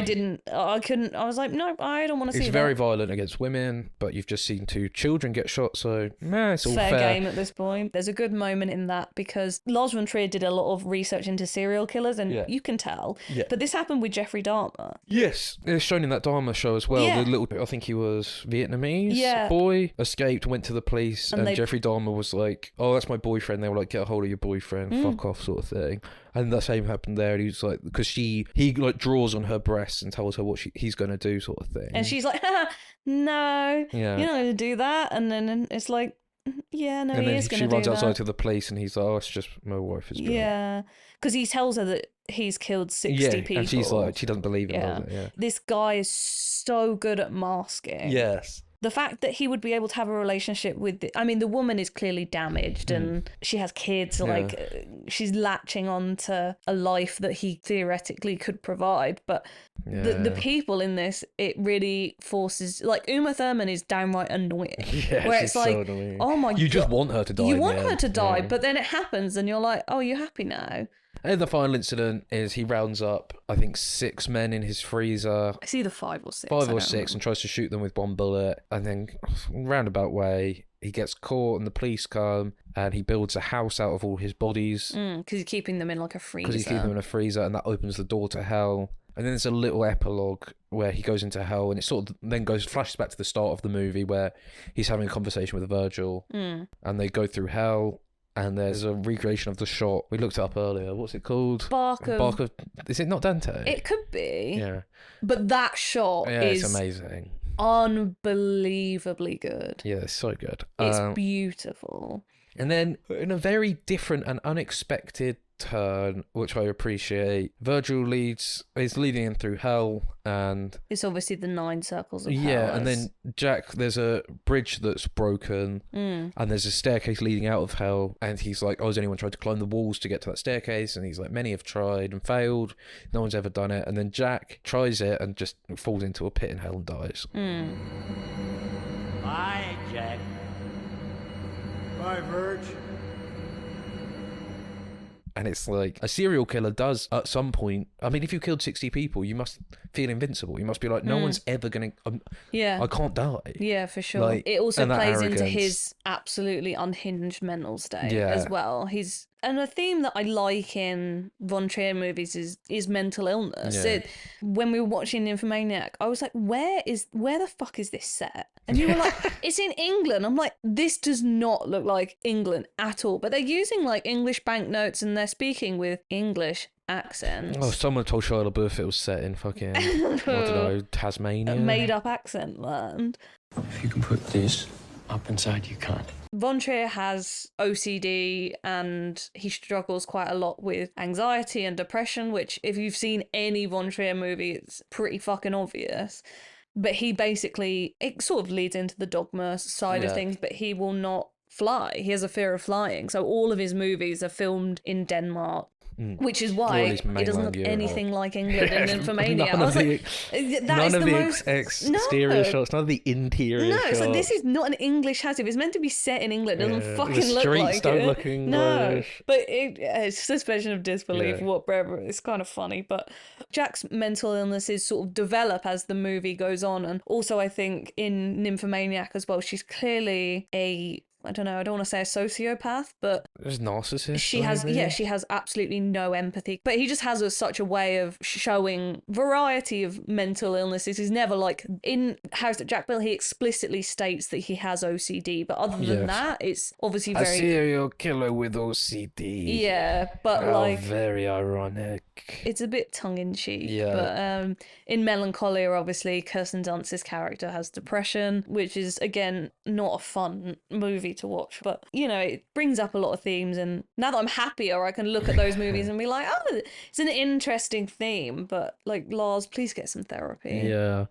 couldn't. I was like, no, I don't want to see that. It's very violent against women, but you've just seen 2 children get shot, so it's all fair game at this point. There's a good moment in that because Lars von Trier did a lot of research into serial killers, and you can tell. Yeah. But this happened with Jeffrey Dahmer. Yes, it's shown in that Dahmer show as well. The little, I think he was Vietnamese boy, escaped, went to the police, and Jeffrey Dahmer was like, "Oh, that's my boyfriend." They were like, "Get a hold of your boyfriend, fuck off," sort of thing. And the same happened there. And he was like, because he like draws on her breasts and tells her what he's going to do, sort of thing. And she's like, no, you're not going to do that. And then it's like, he is going to do that. She runs outside to the police, and he's like, "Oh, it's just my wife has been." because he tells her that he's killed 60 people. And she's like, she doesn't believe him, does it? Yeah. This guy is so good at masking. Yes. The fact that he would be able to have a relationship with... the woman is clearly damaged and she has kids. She's latching on to a life that he theoretically could provide. But the people in this, it really forces... Like, Uma Thurman is downright annoying. Yeah, where she's it's like, so annoying. oh my God. You just want her to die. You want her to die, but then it happens and you're like, oh, you're happy now. And the final incident is he rounds up, I think, 6 men in his freezer. It's either 5 or 6. 5 or 6, and tries to shoot them with one bullet. And then, roundabout way, he gets caught and the police come and he builds a house out of all his bodies. Because he's keeping them in like a freezer. Because he's keeping them in a freezer, and that opens the door to hell. And then there's a little epilogue where he goes into hell, and it sort of then flashes back to the start of the movie where he's having a conversation with Virgil, and they go through hell. And there's a recreation of the shot. We looked it up earlier. What's it called? Bark of... Is it not Dante? It could be. Yeah. But that shot is... it's amazing. Unbelievably good. Yeah, it's so good. It's beautiful. And then, in a very different and unexpected turn, which I appreciate, Virgil is leading him through hell, and it's obviously the 9 circles of hell. Yeah, and then Jack, there's a bridge that's broken, and there's a staircase leading out of hell, and he's like, oh, has anyone tried to climb the walls to get to that staircase? And he's like, many have tried and failed, no one's ever done it. And then Jack tries it and just falls into a pit in hell and dies. Bye, Jack. Bye, Virg. And it's like, a serial killer does, at some point, I mean, if you killed 60 people, you must feel invincible. You must be like, no one's ever going to, Yeah. I can't die. Yeah, for sure. Like, it also and that plays into arrogance. his absolutely unhinged mental state Yeah. as well. And a theme that I like in Von Trier movies is mental illness. Yeah. When we were watching Nymphomaniac, I was like, where the fuck is this set? And you were like, it's in England. I'm like, this does not look like England at all. But they're using like English banknotes and they're speaking with English accents. Oh, someone told Shia LaBeouf it was set in fucking, I don't know, Tasmania. A made up accent land. If you can put this up inside, you can't. Von Trier has OCD and he struggles quite a lot with anxiety and depression, which if you've seen any Von Trier movie, it's pretty fucking obvious. But he basically, it sort of leads into the Dogma side of things, but he will not fly. He has a fear of flying. So all of his movies are filmed in Denmark. Which is why it doesn't look anything like England in Nymphomania. I was like, none of the exterior shots, none of the interior no, shots. so this is not an English house. If it's meant to be set in England, it doesn't fucking the look like streets don't it. look English. No, but it's suspension of disbelief, Yeah. whatever. It's kind of funny. But Jack's mental illnesses sort of develop as the movie goes on. And also I think in Nymphomaniac as well, she's clearly I don't know, I don't want to say a sociopath, but There's narcissist. she has absolutely no empathy. But he just has such a way of showing variety of mental illnesses. He's never like, in House that Jack Built, he explicitly states that he has OCD, but other than that, it's obviously a very... serial killer with OCD. Yeah, but How like... very ironic. It's a bit tongue-in-cheek. Yeah. But in Melancholia, obviously, Kirsten Dunst's character has depression, which is, again, not a fun movie to watch. But, you know, it brings up a lot of themes. And now that I'm happier, I can look at those movies and be like, oh, it's an interesting theme. But, like, Lars, please get some therapy. Yeah.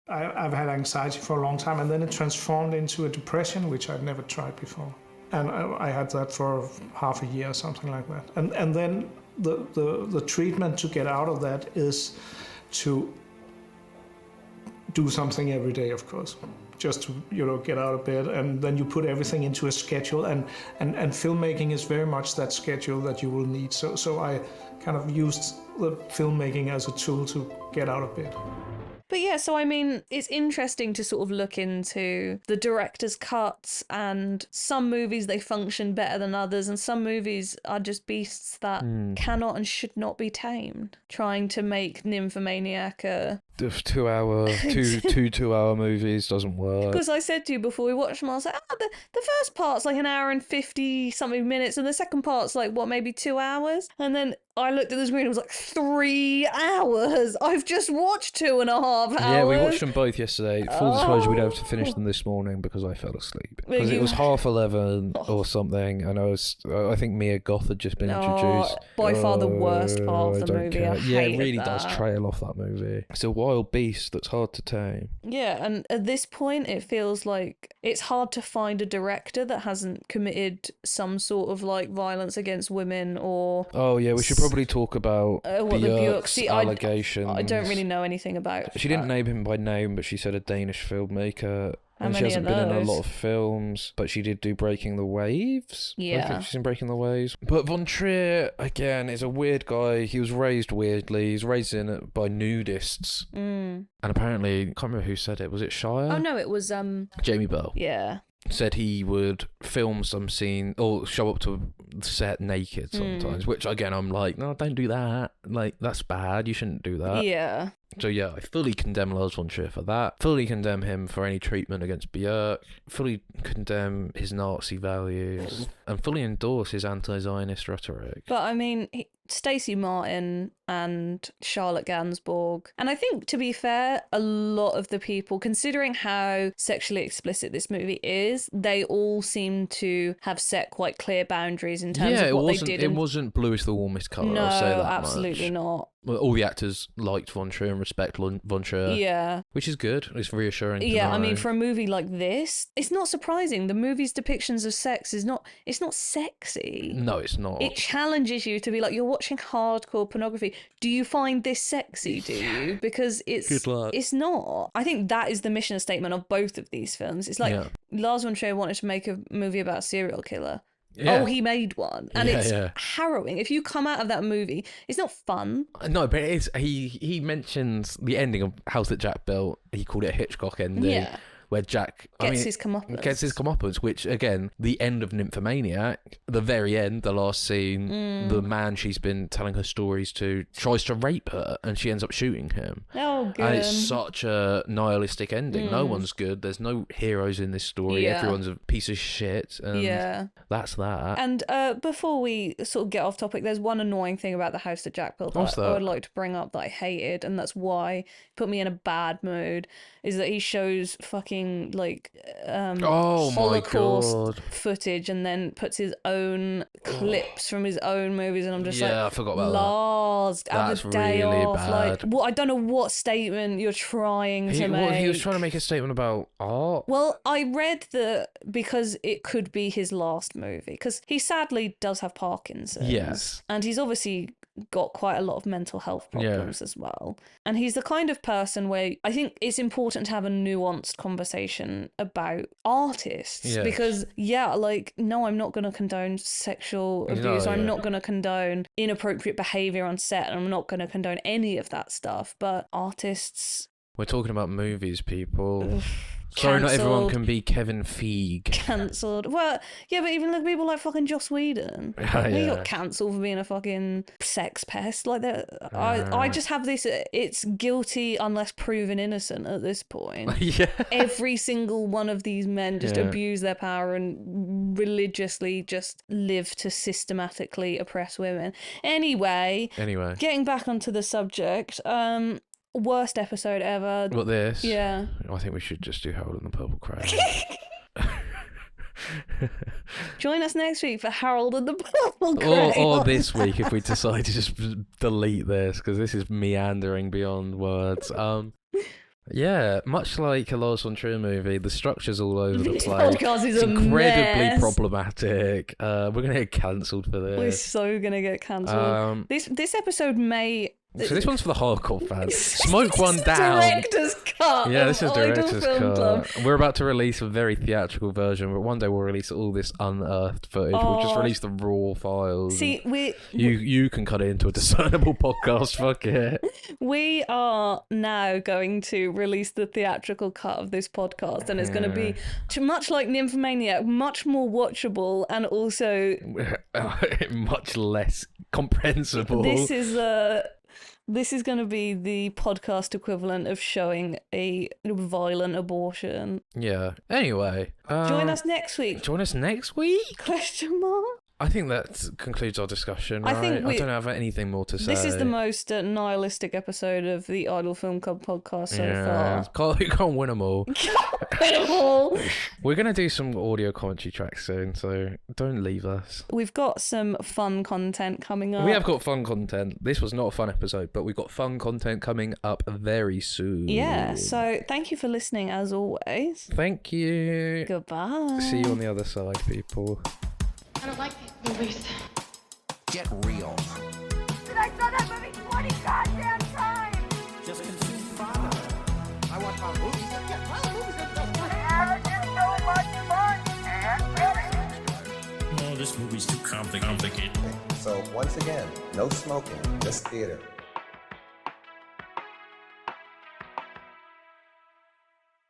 I've had anxiety for a long time, and then it transformed into a depression, which I'd never tried before. And I had that for half a year or something like that. And then the treatment to get out of that is to do something every day, of course, just to, you know, get out of bed, and then you put everything into a schedule, and filmmaking is very much that schedule that you will need. So I kind of used the filmmaking as a tool to get out of bed. But yeah, so I mean, it's interesting to sort of look into the director's cuts, and some movies, they function better than others, and some movies are just beasts that cannot and should not be tamed. Trying to make Nymphomaniac a... The 2 hour, two hour movies doesn't work. Because I said to you before we watched them, I was like, the first part's like an hour and 50 something minutes, and the second part's like, what, maybe 2 hours? And then I looked at the screen and it was like 3 hours. I've just watched 2.5 hours. Yeah, we watched them both yesterday. Full disclosure, we don't have to finish them this morning because I fell asleep. Because it was 11:30 or something, and I think Mia Goth had just been introduced. By far the worst part of the don't movie. care. I Yeah, it hated really that. does trail off that movie. It's a wild beast that's hard to tame. Yeah, and at this point, it feels like it's hard to find a director that hasn't committed some sort of like violence against women or... Oh yeah, we should probably talk about what the Björk... Björk's allegations. I don't really know anything about She didn't name him by name, but she said a Danish filmmaker. How And she many hasn't of been in a those? lot of films, but she did do Breaking the Waves. I Yeah. think she's in Breaking the Waves. But Von Trier, again, is a weird guy. He was raised weirdly. He's raised by nudists. Mm. And apparently, I can't remember who said it. Was it Shia? Oh no, it was Jamie Bell. Yeah. Said he would film some scene or show up to the set naked sometimes, which again, I'm like, no, don't do that. Like, that's bad. You shouldn't do that. Yeah. So yeah, I fully condemn Lars von Trier for that. Fully condemn him for any treatment against Björk. Fully condemn his Nazi values. And fully endorse his anti-Zionist rhetoric. But I mean, Stacey Martin and Charlotte Gainsbourg, and I think, to be fair, a lot of the people, considering how sexually explicit this movie is, they all seem to have set quite clear boundaries in terms of what they did. It wasn't blue is the warmest colour, No, I'll say that absolutely much. not. Well, all the actors liked Von Trier and respect Von Trier. Yeah. Which is good. It's reassuring to Yeah, know. I mean, for a movie like this, it's not surprising. The movie's depictions of sex it's not sexy. No, it's not. It challenges you to be like, you're watching hardcore pornography. Do you find this sexy, do you? Because Good luck. it's not. I think that is the mission statement of both of these films. It's like Yeah. Lars von Trier wanted to make a movie about a serial killer. Yeah. Oh, he made one. And Yeah, it's yeah. harrowing. If you come out of that movie, it's not fun. No, but it's he mentions the ending of House That Jack Built. He called it a Hitchcock ending. Yeah. Where Jack Gets his comeuppance. Gets his comeuppance, which again, the end of Nymphomaniac, the very end, the last scene, the man she's been telling her stories to tries to rape her, and she ends up shooting him. Oh, good. And it's such a nihilistic ending. No one's good. There's no heroes in this story. Yeah. Everyone's a piece of shit. And Yeah. that's that. And before we sort of get off topic, there's one annoying thing about the House That Jack Built What's that I that? would like to bring up that I hated, and that's why it put me in a bad mood, is that he shows fucking like Oh my Holocaust God. footage and then puts his own clips from his own movies, and I'm just Yeah, I forgot about that. Lars, have That's a day really off. Like, bad. I don't know what statement you're trying to make. He was trying to make a statement about art. Well, I read that because it could be his last movie, because he sadly does have Parkinson's. Yes. And he's obviously got quite a lot of mental health problems as well. And he's the kind of person where I think it's important to have a nuanced conversation about artists. Yes. Because, no, I'm not going to condone sexual abuse. No, I'm yeah. not going to condone inappropriate behaviour on set. And I'm not going to condone any of that stuff. But artists... We're talking about movies, people. Sorry, not everyone Cancelled. can be Kevin Feige. Cancelled. Well, yeah, but even like people like fucking Joss Whedon, he Yeah. got cancelled for being a fucking sex pest. Like that, I just have this. It's guilty unless proven innocent at this point. Yeah. Every single one of these men just Yeah. abuse their power and religiously just live to systematically oppress women. Anyway, getting back onto the subject. Worst episode ever. What, this? Yeah. I think we should just do Harold and the Purple Crayon. Join us next week for Harold and the Purple Crayon. or this week if we decide to just delete this, because this is meandering beyond words. Yeah, much like a Lars von Trier movie, the structure's all over the This place. podcast is it's a incredibly mess. problematic. We're gonna get cancelled for We're this. so gonna get cancelled. This episode may. So this one's for the hardcore fans. Smoke one down. Director's cut. Yeah, of this is Idol director's Film cut. Club. We're about to release a very theatrical version, but one day we'll release all this unearthed footage. We'll just Oh. release the raw files. See, You can cut it into a discernible podcast. Fuck it. we are now going to release the theatrical cut of this podcast, and it's going to be much like Nymphomaniac, much more watchable, and also Much less comprehensible. This is going to be the podcast equivalent of showing a violent abortion. Yeah. Anyway. Join us next week. Join us next week? Question mark? I think that concludes our discussion, I right? think I don't have anything more to say. This is the most nihilistic episode of the Idle Film Club podcast so far. You can't win them all. We're going to do some audio commentary tracks soon, so don't leave us. We've got some fun content coming up. We have got fun content. This was not a fun episode, but we've got fun content coming up very soon. Yeah, so thank you for listening as always. Thank you. Goodbye. See you on the other side, people. I don't like these movies. Get real. Dude, I saw that movie 20 goddamn times! Just consume fodder. I watch my movies. Yeah, my movies are just fun. Having so much fun, man. Oh, this movie's too complicated. So once again, no smoking in this theater.